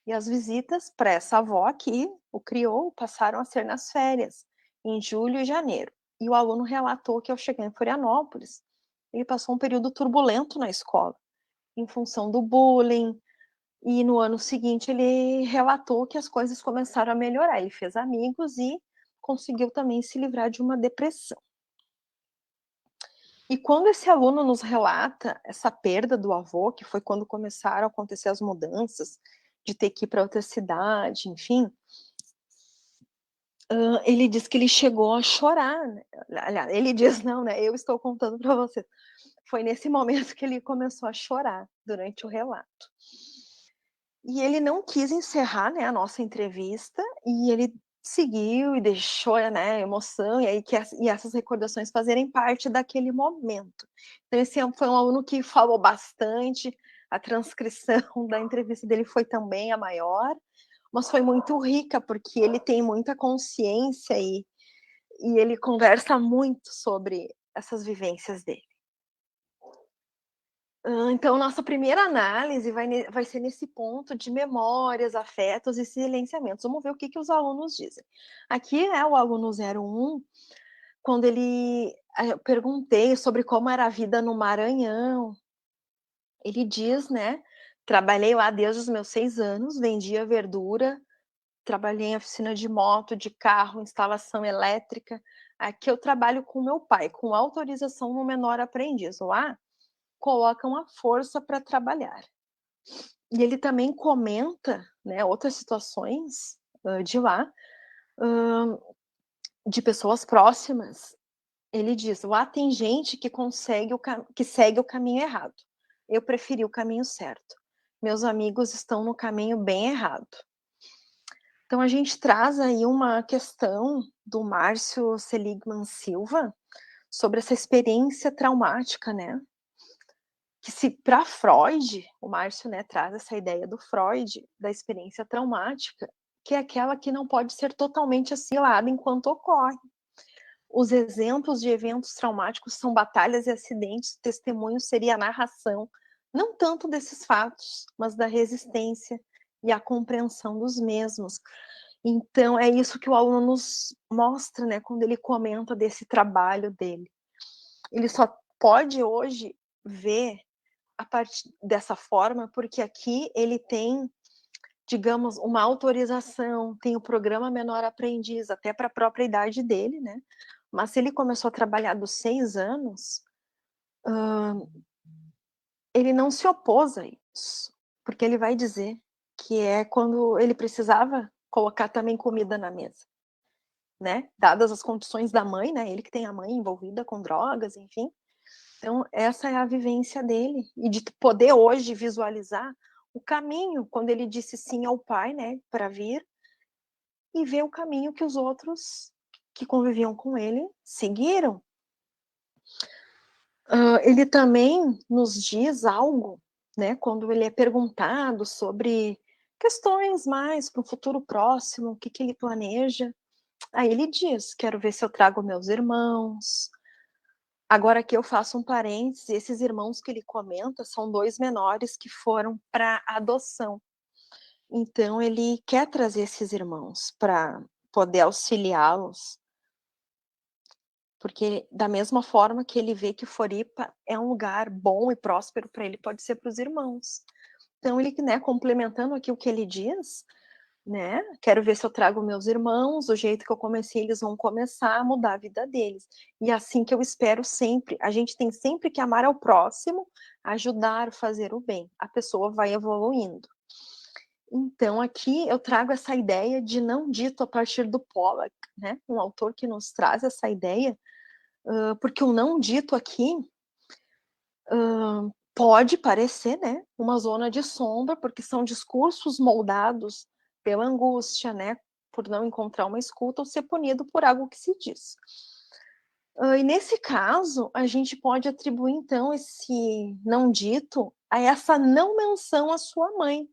E as visitas para essa avó que o criou passaram a ser nas férias, em julho e janeiro. E o aluno relatou que ao chegar em Florianópolis, ele passou um período turbulento na escola, em função do bullying, e no ano seguinte ele relatou que as coisas começaram a melhorar. Ele fez amigos e conseguiu também se livrar de uma depressão. E quando esse aluno nos relata essa perda do avô, que foi quando começaram a acontecer as mudanças, de ter que ir para outra cidade, enfim, ele diz que ele chegou a chorar, né? Aliás, ele diz não, né? Eu estou contando para você. Foi nesse momento que ele começou a chorar durante o relato. E ele não quis encerrar, né, a nossa entrevista, e ele seguiu e deixou, né, a emoção, e aí e essas recordações fazerem parte daquele momento. Então esse foi um aluno que falou bastante, a transcrição da entrevista dele foi também a maior, mas foi muito rica, porque ele tem muita consciência e ele conversa muito sobre essas vivências dele. Então, nossa primeira análise vai ser nesse ponto de memórias, afetos e silenciamentos. Vamos ver o que os alunos dizem. Aqui é o aluno 01, quando eu perguntei sobre como era a vida no Maranhão. Ele diz, né, trabalhei lá desde os meus 6 anos, vendia verdura, trabalhei em oficina de moto, de carro, instalação elétrica. Aqui eu trabalho com meu pai, com autorização no menor aprendiz. Lá, colocam a força para trabalhar. E ele também comenta, né, outras situações de lá, de pessoas próximas. Ele diz, lá tem gente que que segue o caminho errado. Eu preferi o caminho certo. Meus amigos estão no caminho bem errado. Então a gente traz aí uma questão do Márcio Seligman Silva sobre essa experiência traumática, né? Que se para Freud, o Márcio, né, traz essa ideia do Freud, da experiência traumática, que é aquela que não pode ser totalmente assimilada enquanto ocorre. Os exemplos de eventos traumáticos são batalhas e acidentes, o testemunho seria a narração, não tanto desses fatos, mas da resistência e a compreensão dos mesmos. Então, é isso que o aluno nos mostra, né, quando ele comenta desse trabalho dele. Ele só pode hoje ver a partir dessa forma, porque aqui ele tem, digamos, uma autorização, tem o programa Menor Aprendiz, até para a própria idade dele, né? Mas se ele começou a trabalhar dos 6 anos, ele não se opôs a isso, porque ele vai dizer que é quando ele precisava colocar também comida na mesa, né? Dadas as condições da mãe, né? Ele que tem a mãe envolvida com drogas, enfim. Então, essa é a vivência dele, e de poder hoje visualizar o caminho, quando ele disse sim ao pai, né, para vir, e ver o caminho que os outros que conviviam com ele seguiram. Ele também nos diz algo, né, quando ele é perguntado sobre questões mais para o futuro próximo, o que ele planeja. Aí ele diz: quero ver se eu trago meus irmãos. Agora aqui eu faço um parênteses, esses irmãos que ele comenta são 2 menores que foram para adoção. Então ele quer trazer esses irmãos para poder auxiliá-los, porque da mesma forma que ele vê que Floripa é um lugar bom e próspero para ele, pode ser para os irmãos. Então ele, né, complementando aqui o que ele diz, né, quero ver se eu trago meus irmãos, do jeito que eu comecei, eles vão começar a mudar a vida deles. E é assim que eu espero sempre. A gente tem sempre que amar ao próximo, ajudar, fazer o bem. A pessoa vai evoluindo. Então, aqui eu trago essa ideia de não dito a partir do Pollack, né? Um autor que nos traz essa ideia, porque o não dito aqui pode parecer, né, uma zona de sombra, porque são discursos moldados pela angústia, né, por não encontrar uma escuta ou ser punido por algo que se diz. E nesse caso, a gente pode atribuir, então, esse não dito a essa não menção à sua mãe,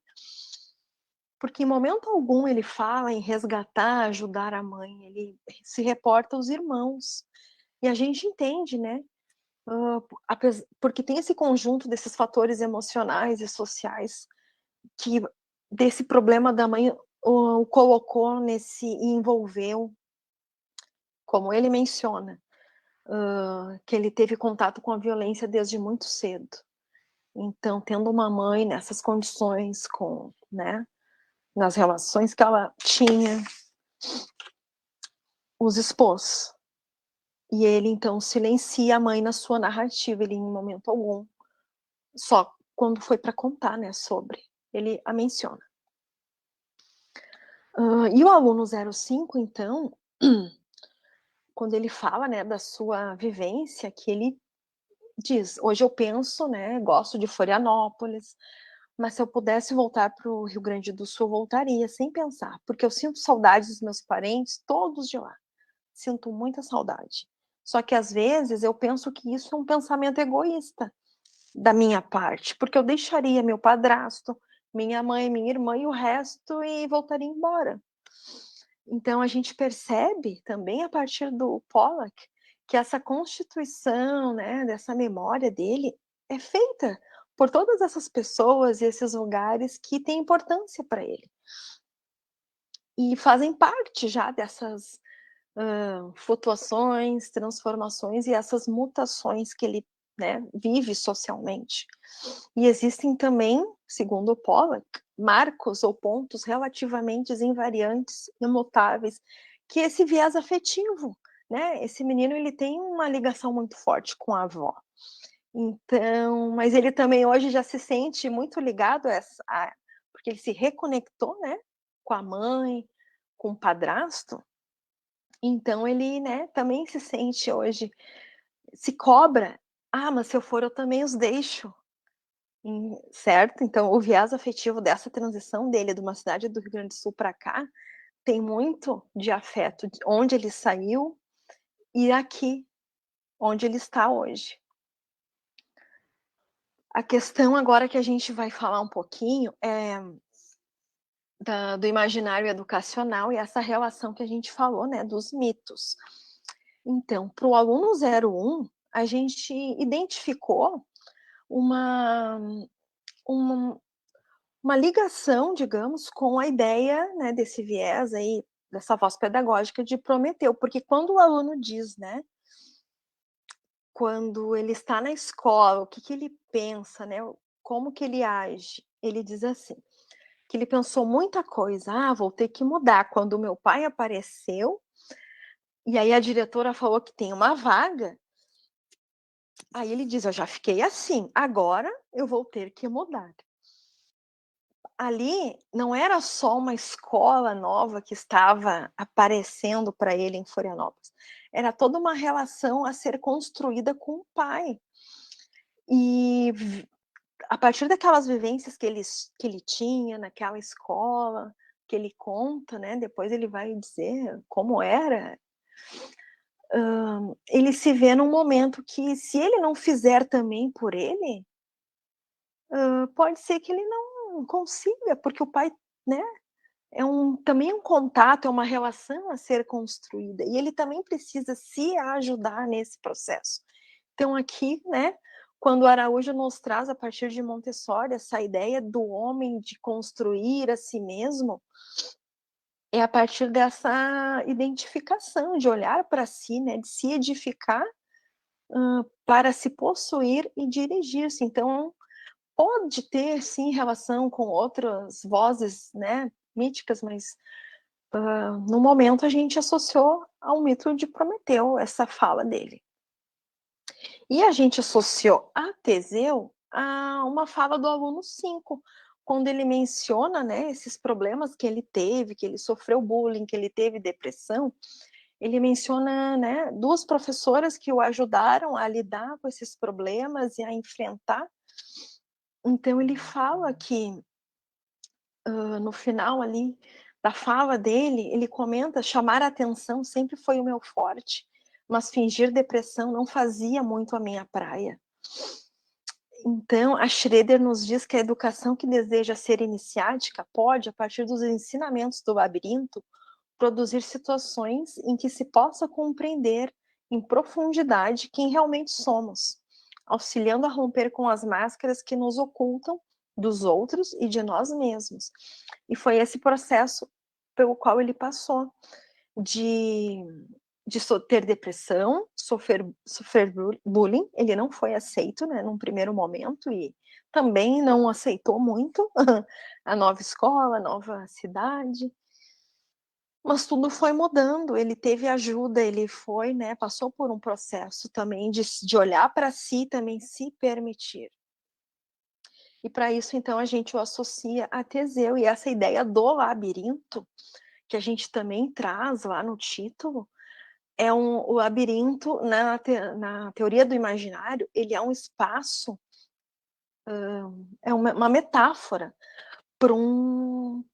porque em momento algum ele fala em resgatar, ajudar a mãe, ele se reporta aos irmãos. E a gente entende, né? Porque tem esse conjunto desses fatores emocionais e sociais que desse problema da mãe o colocou nesse e envolveu, como ele menciona, que ele teve contato com a violência desde muito cedo. Então, tendo uma mãe nessas condições, com, né, nas relações que ela tinha, os expôs. E ele, então, silencia a mãe na sua narrativa, ele, em momento algum, só quando foi para contar, né, sobre, ele a menciona. E o aluno 05, então, quando ele fala, né, da sua vivência, que ele diz, hoje eu penso, né, gosto de Florianópolis, mas se eu pudesse voltar para o Rio Grande do Sul, voltaria, sem pensar, porque eu sinto saudade dos meus parentes, todos de lá. Sinto muita saudade. Só que às vezes eu penso que isso é um pensamento egoísta da minha parte, porque eu deixaria meu padrasto, minha mãe, minha irmã e o resto e voltaria embora. Então a gente percebe também a partir do Pollack que essa constituição, né, dessa memória dele é feita por todas essas pessoas e esses lugares que têm importância para ele. E fazem parte já dessas flutuações, transformações e essas mutações que ele, né, vive socialmente. E existem também, segundo o Pollack, marcos ou pontos relativamente invariantes, imutáveis, que esse viés afetivo, né? Esse menino ele tem uma ligação muito forte com a avó. Então, mas ele também hoje já se sente muito ligado porque ele se reconectou, né, com a mãe, com o padrasto. Então ele, né, também se sente hoje, se cobra, mas se eu for eu também os deixo, certo? Então o viés afetivo dessa transição dele de uma cidade do Rio Grande do Sul para cá, tem muito de afeto, de onde ele saiu e aqui, onde ele está hoje. A questão agora que a gente vai falar um pouquinho é do imaginário educacional e essa relação que a gente falou, né, dos mitos. Então, para o aluno 01, a gente identificou uma, uma, uma ligação, digamos, com a ideia, né, desse viés aí, dessa voz pedagógica de Prometeu, porque quando o aluno diz, né, quando ele está na escola, o que ele pensa, né, como que ele age, ele diz assim, que ele pensou muita coisa, vou ter que mudar, quando o meu pai apareceu, e aí a diretora falou que tem uma vaga, aí ele diz, eu já fiquei assim, agora eu vou ter que mudar. ali não era só uma escola nova que estava aparecendo para ele em Florianópolis, era toda uma relação a ser construída com o pai. E a partir daquelas vivências que ele tinha naquela escola, que ele conta, né, depois ele vai dizer como era, ele se vê num momento que, se ele não fizer também por ele, pode ser que ele não consiga, porque o pai, né, também um contato, é uma relação a ser construída, e ele também precisa se ajudar nesse processo. Então aqui, né, quando o Araújo nos traz, a partir de Montessori, essa ideia do homem de construir a si mesmo, é a partir dessa identificação, de olhar para si, né, de se edificar, para se possuir e dirigir-se. Então, pode ter, sim, relação com outras vozes, né, míticas, mas no momento a gente associou ao mito de Prometeu, essa fala dele. E a gente associou a Teseu a uma fala do aluno 5, quando ele menciona, né, esses problemas que ele teve, que ele sofreu bullying, que ele teve depressão. Ele menciona, né, 2 professoras que o ajudaram a lidar com esses problemas e a enfrentar. Então ele fala que, no final ali da fala dele, ele comenta: chamar a atenção sempre foi o meu forte, mas fingir depressão não fazia muito a minha praia. Então, a Schroeder nos diz que a educação que deseja ser iniciática pode, a partir dos ensinamentos do labirinto, produzir situações em que se possa compreender em profundidade quem realmente somos, auxiliando a romper com as máscaras que nos ocultam dos outros e de nós mesmos. E foi esse processo pelo qual ele passou, de ter depressão, sofrer bullying. Ele não foi aceito, né, num primeiro momento, e também não aceitou muito a nova escola, a nova cidade. Mas tudo foi mudando, ele teve ajuda, ele foi, né, passou por um processo também de olhar para si, também se permitir. E para isso, então, a gente o associa a Teseu, e essa ideia do labirinto, que a gente também traz lá no título, o labirinto, na teoria do imaginário, ele é um espaço, é uma metáfora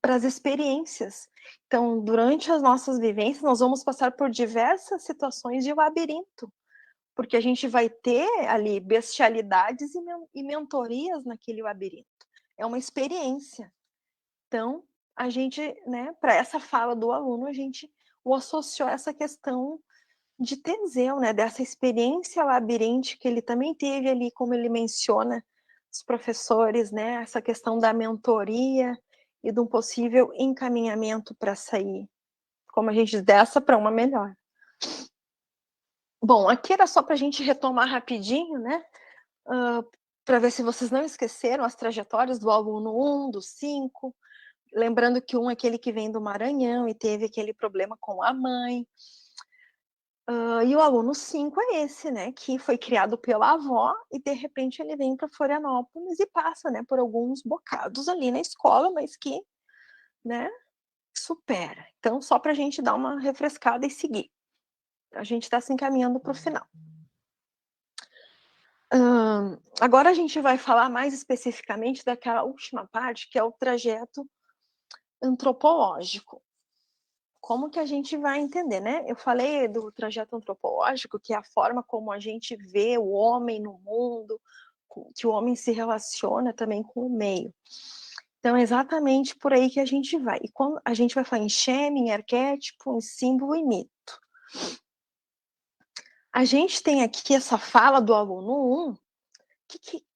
para as experiências. Então, durante as nossas vivências, nós vamos passar por diversas situações de labirinto, porque a gente vai ter ali bestialidades e mentorias naquele labirinto. É uma experiência. Então, a gente, né, para essa fala do aluno, a gente o associou a essa questão de Teseu, né, dessa experiência labiríntica que ele também teve ali, como ele menciona, os professores, né, essa questão da mentoria e de um possível encaminhamento para sair, como a gente diz, dessa para uma melhor. Bom, aqui era só para a gente retomar rapidinho, né, para ver se vocês não esqueceram as trajetórias do aluno 1, do 5, lembrando que 1 é aquele que vem do Maranhão e teve aquele problema com a mãe. E o aluno 5 é esse, né, que foi criado pela avó e de repente ele vem para Florianópolis e passa, né, por alguns bocados ali na escola, mas que, né, supera. Então, só para a gente dar uma refrescada e seguir. A gente está se encaminhando para o final. Agora a gente vai falar mais especificamente daquela última parte, que é o trajeto antropológico. Como que a gente vai entender, né? Eu falei do trajeto antropológico, que é a forma como a gente vê o homem no mundo, que o homem se relaciona também com o meio. Então, é exatamente por aí que a gente vai. E quando a gente vai falar em Shem, em arquétipo, em símbolo e mito. A gente tem aqui essa fala do aluno 1,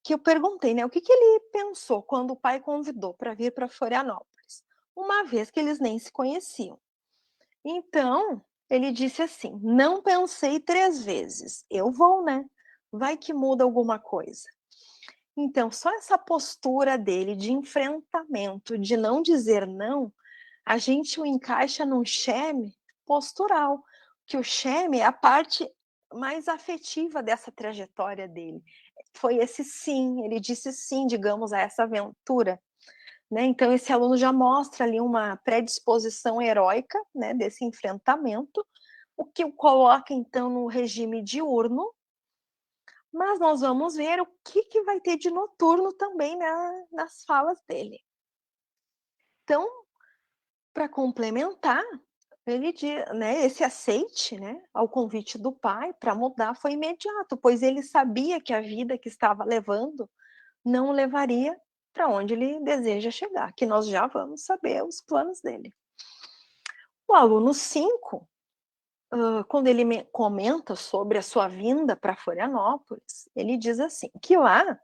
que eu perguntei, né? O que ele pensou quando o pai convidou para vir para Florianópolis, uma vez que eles nem se conheciam. Então, ele disse assim: não pensei 3 vezes, eu vou, né? Vai que muda alguma coisa. Então, só essa postura dele de enfrentamento, de não dizer não, a gente o encaixa num Shem postural, que o Shem é a parte mais afetiva dessa trajetória dele. Foi esse sim, ele disse sim, digamos, a essa aventura. né? Então, esse aluno já mostra ali uma predisposição heróica, né, desse enfrentamento, o que o coloca, então, no regime diurno, mas nós vamos ver o que vai ter de noturno também nas falas dele. Então, para complementar, ele diz, né, esse aceite, né, ao convite do pai para mudar foi imediato, pois ele sabia que a vida que estava levando não o levaria para onde ele deseja chegar, que nós já vamos saber os planos dele. O aluno 5, quando ele comenta sobre a sua vinda para Florianópolis, ele diz assim, que lá,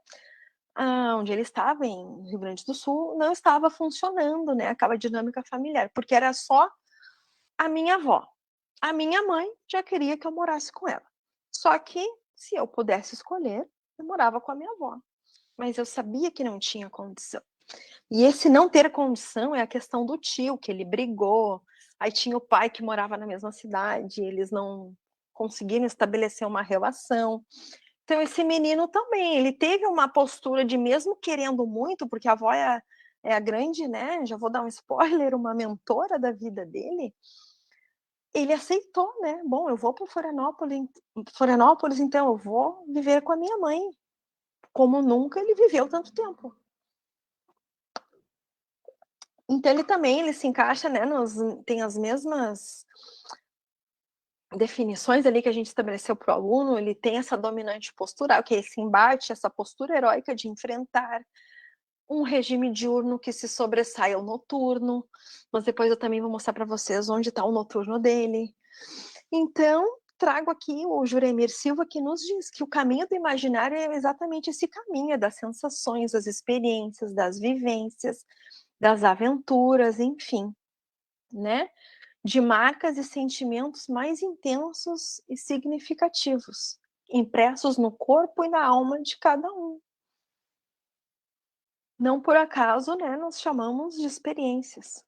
onde ele estava, em Rio Grande do Sul, não estava funcionando, né, aquela dinâmica familiar, porque era só a minha avó. A minha mãe já queria que eu morasse com ela. Só que, se eu pudesse escolher, eu morava com a minha avó. Mas eu sabia que não tinha condição. E esse não ter condição é a questão do tio, que ele brigou. Aí tinha o pai que morava na mesma cidade, eles não conseguiram estabelecer uma relação. Então, esse menino também, ele teve uma postura de mesmo querendo muito, porque a avó é a grande, né? Já vou dar um spoiler, uma mentora da vida dele. Ele aceitou, né? Bom, eu vou para Florianópolis, então eu vou viver com a minha mãe, como nunca ele viveu tanto tempo. Então ele se encaixa, né? Tem as mesmas definições ali que a gente estabeleceu para o aluno. Ele tem essa dominante postural, que é esse embate, essa postura heróica de enfrentar um regime diurno que se sobressai ao noturno. Mas depois eu também vou mostrar para vocês onde está o noturno dele. Então, trago aqui o Juremir Silva, que nos diz que o caminho do imaginário é exatamente esse caminho, das sensações, das experiências, das vivências, das aventuras, enfim, né? De marcas e sentimentos mais intensos e significativos, impressos no corpo e na alma de cada um. Não por acaso, né, nós chamamos de experiências.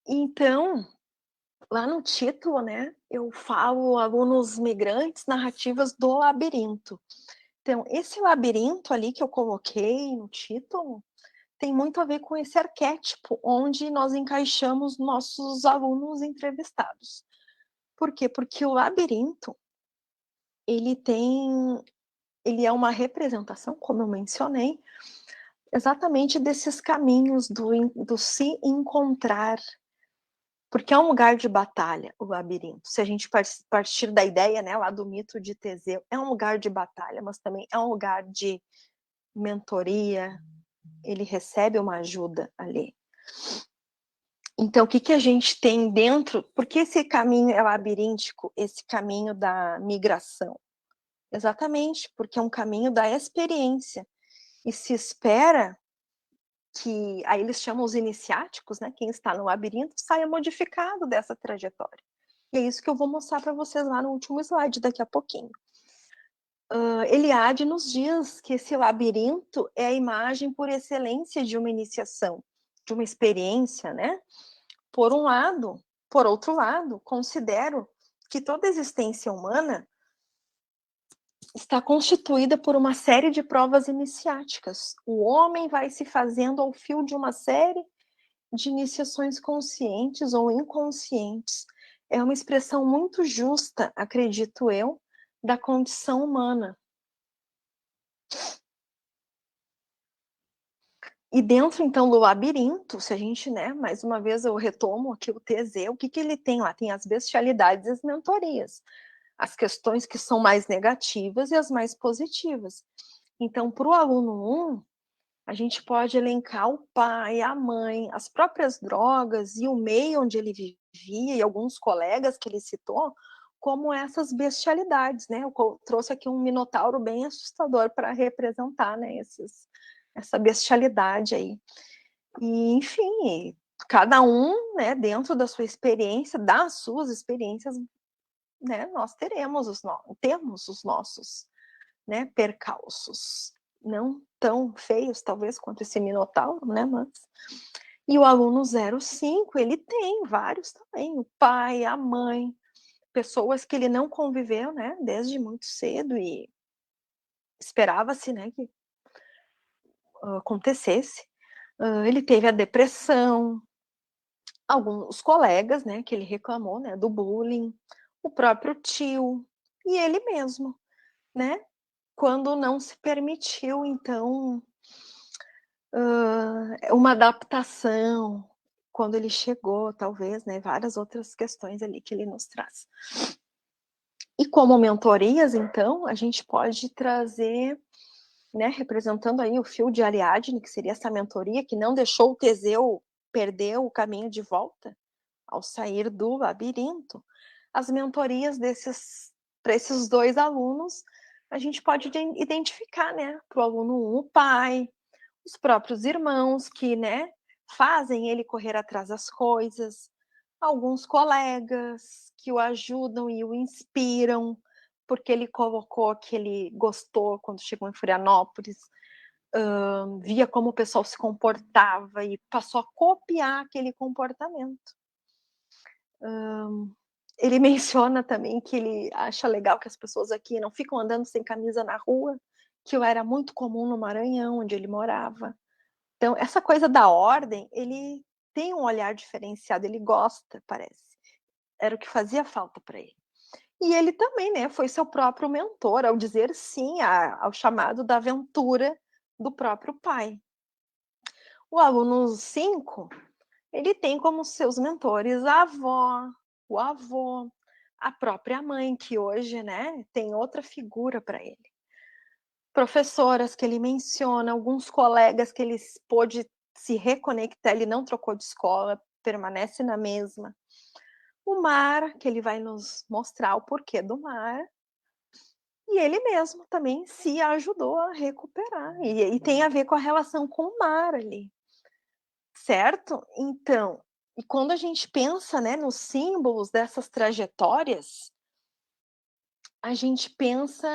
Então, lá no título, né, eu falo alunos migrantes, narrativas do labirinto. Então, esse labirinto ali que eu coloquei no título tem muito a ver com esse arquétipo onde nós encaixamos nossos alunos entrevistados. Por quê? Porque o labirinto, ele é uma representação, como eu mencionei, exatamente desses caminhos do se encontrar, porque é um lugar de batalha, o labirinto. Se a gente partir da ideia, né, lá do mito de Teseu, é um lugar de batalha, mas também é um lugar de mentoria, ele recebe uma ajuda ali. Então, o que a gente tem dentro? Porque esse caminho é labiríntico, esse caminho da migração? Exatamente, porque é um caminho da experiência. E se espera que, aí eles chamam os iniciáticos, né? Quem está no labirinto, saia modificado dessa trajetória. E é isso que eu vou mostrar para vocês lá no último slide, daqui a pouquinho. Eliade nos diz que esse labirinto é a imagem por excelência de uma iniciação, de uma experiência, né? Por outro lado, considero que toda existência humana está constituída por uma série de provas iniciáticas. O homem vai se fazendo ao fio de uma série de iniciações conscientes ou inconscientes. É uma expressão muito justa, acredito eu, da condição humana. E dentro, então, do labirinto, se a gente, né, mais uma vez eu retomo aqui o Teseu, o que ele tem lá? Tem as bestialidades e as mentorias. As questões que são mais negativas e as mais positivas. Então, para o aluno 1, a gente pode elencar o pai, a mãe, as próprias drogas e o meio onde ele vivia e alguns colegas que ele citou como essas bestialidades, né? Eu trouxe aqui um minotauro bem assustador para representar, né, essa bestialidade aí. E, enfim, cada um, né, dentro da sua experiência, das suas experiências, né, nós temos os nossos, né, percalços, não tão feios, talvez, quanto esse minotauro, né, mas... E o aluno 05, ele tem vários também, o pai, a mãe, pessoas que ele não conviveu, né, desde muito cedo e esperava-se, né, que acontecesse, Ele teve a depressão, alguns colegas, né, que ele reclamou, né, do bullying, o próprio tio e ele mesmo, né, quando não se permitiu, então, uma adaptação, quando ele chegou, talvez, né, várias outras questões ali que ele nos traz. E como mentorias, então, a gente pode trazer, né, representando aí o fio de Ariadne, que seria essa mentoria que não deixou o Teseu perder o caminho de volta ao sair do labirinto. As mentorias para esses 2 alunos, a gente pode identificar, né, para o aluno 1, o pai, os próprios irmãos que, né, fazem ele correr atrás das coisas, alguns colegas que o ajudam e o inspiram, porque ele colocou que ele gostou quando chegou em Florianópolis, via como o pessoal se comportava e passou a copiar aquele comportamento. Ele menciona também que ele acha legal que as pessoas aqui não ficam andando sem camisa na rua, que era muito comum no Maranhão, onde ele morava. Então, essa coisa da ordem, ele tem um olhar diferenciado, ele gosta, parece. Era o que fazia falta para ele. E ele também, né, foi seu próprio mentor, ao dizer sim ao chamado da aventura do próprio pai. O aluno 5, ele tem como seus mentores a avó, o avô, a própria mãe, que hoje, né, tem outra figura para ele. Professoras que ele menciona, alguns colegas que ele pôde se reconectar, ele não trocou de escola, permanece na mesma. O mar, que ele vai nos mostrar o porquê do mar. E ele mesmo também se ajudou a recuperar. E tem a ver com a relação com o mar ali. Certo? Então, e quando a gente pensa, né, nos símbolos dessas trajetórias, a gente pensa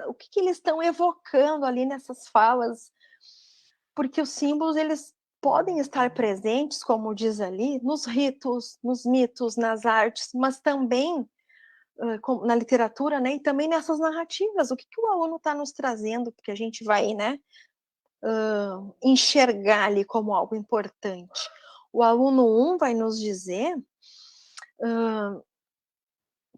o que eles estão evocando ali nessas falas, porque os símbolos, eles podem estar presentes, como diz ali, nos ritos, nos mitos, nas artes, mas também na literatura, né, e também nessas narrativas. O que o aluno está nos trazendo, porque a gente vai, né, enxergar ali como algo importante. O aluno 1 vai nos dizer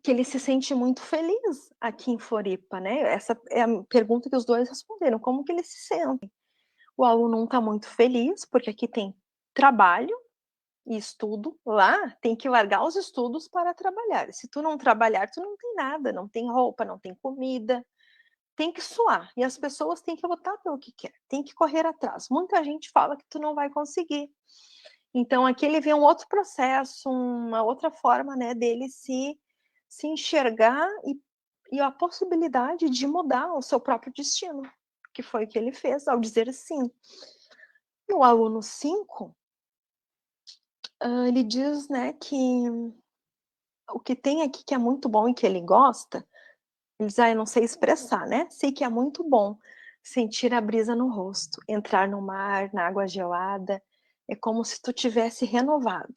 que ele se sente muito feliz aqui em Floripa, né? Essa é a pergunta que os 2 responderam, como que eles se sentem? O aluno 1 está muito feliz, porque aqui tem trabalho e estudo, lá tem que largar os estudos para trabalhar. Se tu não trabalhar, tu não tem nada, não tem roupa, não tem comida, tem que suar. E as pessoas têm que lutar pelo que quer, tem que correr atrás. Muita gente fala que tu não vai conseguir. Então aqui ele vê um outro processo, uma outra forma, né, dele se enxergar e a possibilidade de mudar o seu próprio destino, que foi o que ele fez ao dizer sim. E o aluno 5, ele diz, né, que o que tem aqui que é muito bom e que ele gosta, ele diz: eu não sei expressar, né, sei que é muito bom sentir a brisa no rosto, entrar no mar, na água gelada, é como se tu tivesse renovado,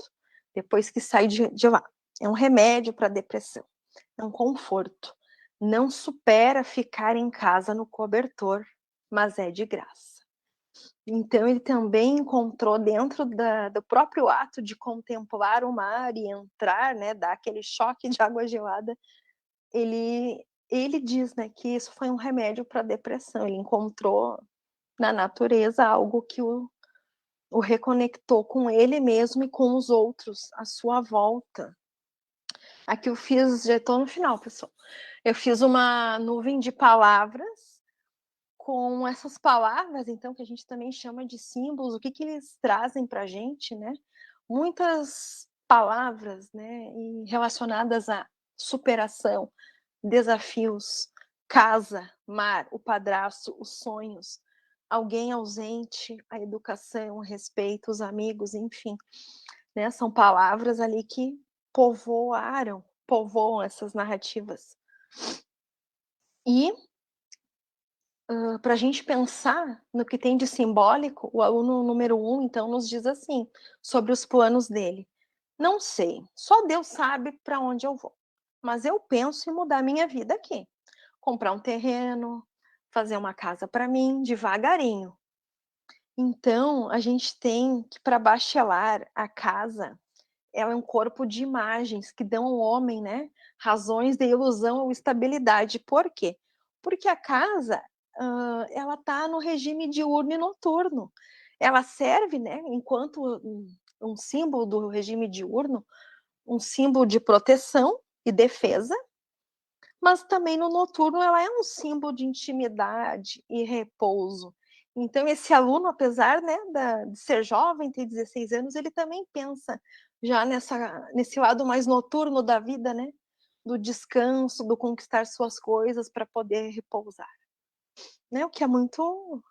depois que sai de lá. É um remédio para a depressão, é um conforto. Não supera ficar em casa no cobertor, mas é de graça. Então ele também encontrou dentro do próprio ato de contemplar o mar e entrar, né, dar aquele choque de água gelada, ele diz, né, que isso foi um remédio para a depressão. Ele encontrou na natureza algo que o reconectou com ele mesmo e com os outros à sua volta. Aqui eu fiz, já estou no final, pessoal. Eu fiz uma nuvem de palavras com essas palavras, então, que a gente também chama de símbolos, o que eles trazem para a gente, né? Muitas palavras, né, relacionadas à superação, desafios, casa, mar, o padrasto, os sonhos, alguém ausente, a educação, o respeito, os amigos, enfim, né? São palavras ali que povoam essas narrativas. E para a gente pensar no que tem de simbólico, o aluno número 1, então, nos diz assim, sobre os planos dele. Não sei, só Deus sabe para onde eu vou, mas eu penso em mudar minha vida aqui. Comprar um terreno, fazer uma casa para mim, devagarinho. Então, a gente tem que, para bachelar a casa, ela é um corpo de imagens que dão ao homem, né, razões de ilusão ou estabilidade. Por quê? Porque a casa, ela está no regime diurno e noturno. Ela serve, né, enquanto um símbolo do regime diurno, um símbolo de proteção e defesa, mas também no noturno ela é um símbolo de intimidade e repouso. Então esse aluno, apesar, né, de ser jovem, ter 16 anos, ele também pensa já nesse lado mais noturno da vida, né, do descanso, do conquistar suas coisas para poder repousar, né, o que é muito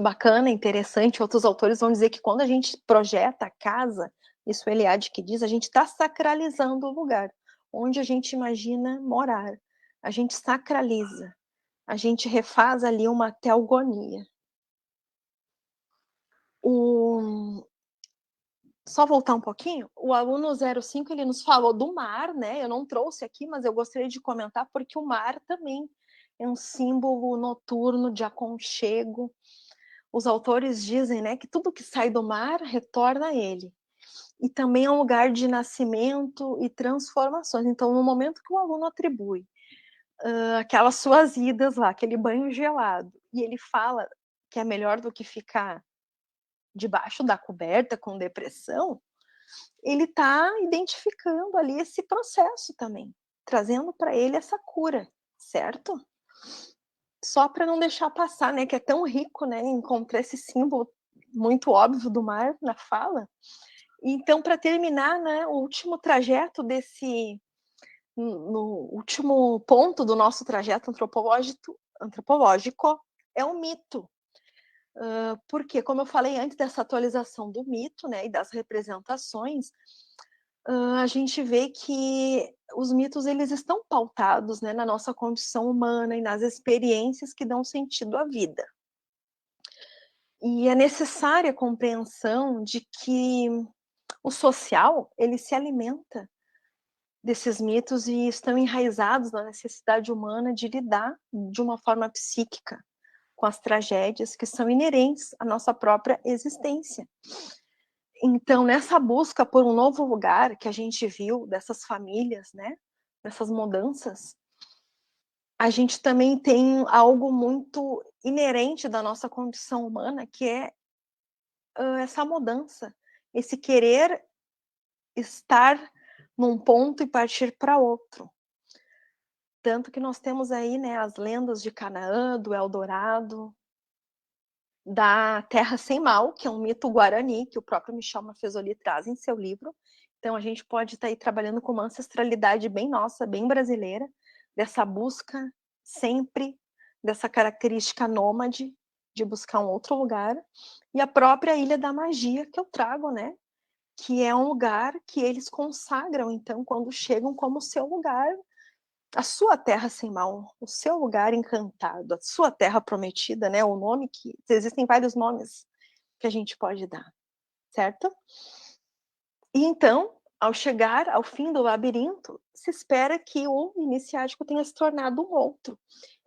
bacana, interessante. Outros autores vão dizer que quando a gente projeta a casa, isso Eliade que diz, a gente está sacralizando o lugar onde a gente imagina morar. A gente sacraliza, a gente refaz ali uma teogonia. Só voltar um pouquinho, o aluno 05, ele nos falou do mar, né? Eu não trouxe aqui, mas eu gostaria de comentar, porque o mar também é um símbolo noturno de aconchego. Os autores dizem, né, que tudo que sai do mar retorna a ele. E também é um lugar de nascimento e transformações. Então, no momento que o aluno atribui aquelas suas idas lá, aquele banho gelado, e ele fala que é melhor do que ficar debaixo da coberta com depressão, ele está identificando ali esse processo também, trazendo para ele essa cura, certo? Só para não deixar passar, né, que é tão rico, né, encontrar esse símbolo muito óbvio do mar na fala. Então, para terminar, né, o último trajeto no último ponto do nosso trajeto antropológico é o mito. Porque, como eu falei antes dessa atualização do mito, né, e das representações, a gente vê que os mitos, eles estão pautados, né, na nossa condição humana e nas experiências que dão sentido à vida. E é necessária a compreensão de que o social, ele se alimenta desses mitos e estão enraizados na necessidade humana de lidar de uma forma psíquica com as tragédias que são inerentes à nossa própria existência. Então, nessa busca por um novo lugar que a gente viu dessas famílias, né, dessas mudanças, a gente também tem algo muito inerente da nossa condição humana, que é essa mudança, esse querer estar num ponto e partir para outro. Tanto que nós temos aí, né, as lendas de Canaã, do Eldorado, da Terra Sem Mal, que é um mito guarani, que o próprio Michel Maffesoli traz em seu livro. Então a gente pode estar aí trabalhando com uma ancestralidade bem nossa, bem brasileira, dessa busca sempre, dessa característica nômade, de buscar um outro lugar, e a própria Ilha da Magia que eu trago, né, que é um lugar que eles consagram, então, quando chegam como seu lugar, a sua terra sem mal, o seu lugar encantado, a sua terra prometida, né? O nome que existem vários nomes que a gente pode dar, certo? E então, ao chegar ao fim do labirinto, se espera que o iniciático tenha se tornado um outro.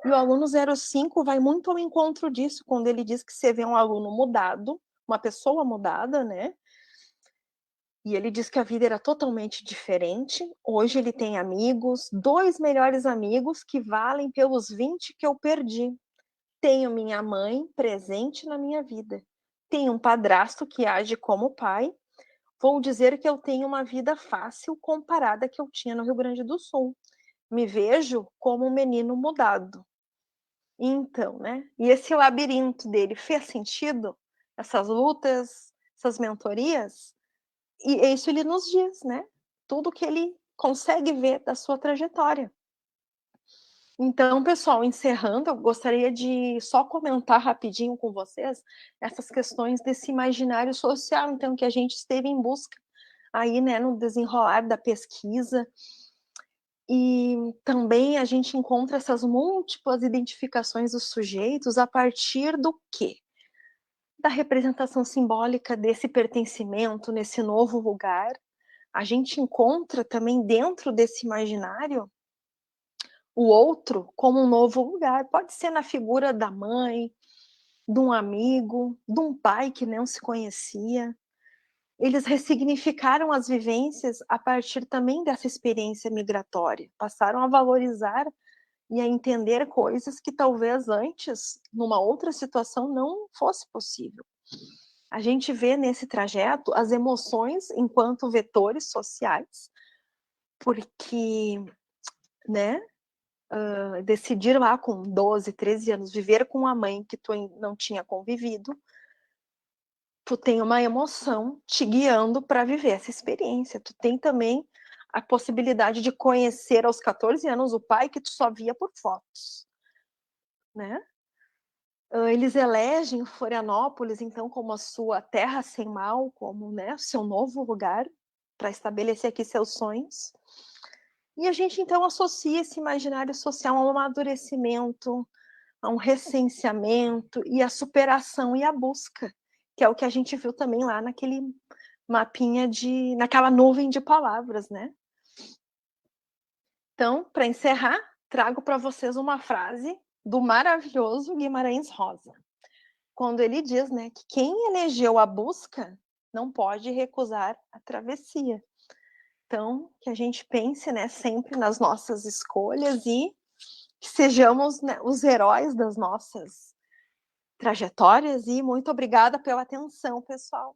E o aluno 05 vai muito ao encontro disso, quando ele diz que você vê um aluno mudado, uma pessoa mudada, né? E ele diz que a vida era totalmente diferente. Hoje ele tem amigos, 2 melhores amigos que valem pelos 20 que eu perdi. Tenho minha mãe presente na minha vida. Tenho um padrasto que age como pai. Vou dizer que eu tenho uma vida fácil comparada à que eu tinha no Rio Grande do Sul. Me vejo como um menino mudado. Então, né? E esse labirinto dele fez sentido? Essas lutas, essas mentorias? E isso ele nos diz, né? Tudo que ele consegue ver da sua trajetória. Então, pessoal, encerrando, eu gostaria de só comentar rapidinho com vocês essas questões desse imaginário social, então, que a gente esteve em busca aí, né, no desenrolar da pesquisa. E também a gente encontra essas múltiplas identificações dos sujeitos a partir do quê? Da representação simbólica desse pertencimento nesse novo lugar. A gente encontra também dentro desse imaginário o outro como um novo lugar. Pode ser na figura da mãe, de um amigo, de um pai que não se conhecia. Eles ressignificaram as vivências a partir também dessa experiência migratória. Passaram a valorizar e a entender coisas que talvez antes, numa outra situação, não fosse possível. A gente vê nesse trajeto as emoções enquanto vetores sociais, porque, né, decidir lá com 12, 13 anos viver com uma mãe que tu não tinha convivido, tu tem uma emoção te guiando para viver essa experiência. Tu tem também a possibilidade de conhecer aos 14 anos o pai que tu só via por fotos, né? Eles elegem Florianópolis, então, como a sua terra sem mal, como, né, seu novo lugar para estabelecer aqui seus sonhos. E a gente, então, associa esse imaginário social ao amadurecimento, a um recenseamento e a superação e a busca, que é o que a gente viu também lá naquele mapinha naquela nuvem de palavras, né? Então, para encerrar, trago para vocês uma frase do maravilhoso Guimarães Rosa, quando ele diz, né, que quem elegeu a busca não pode recusar a travessia. Então, que a gente pense, né, sempre nas nossas escolhas e que sejamos, né, os heróis das nossas trajetórias. E muito obrigada pela atenção, pessoal.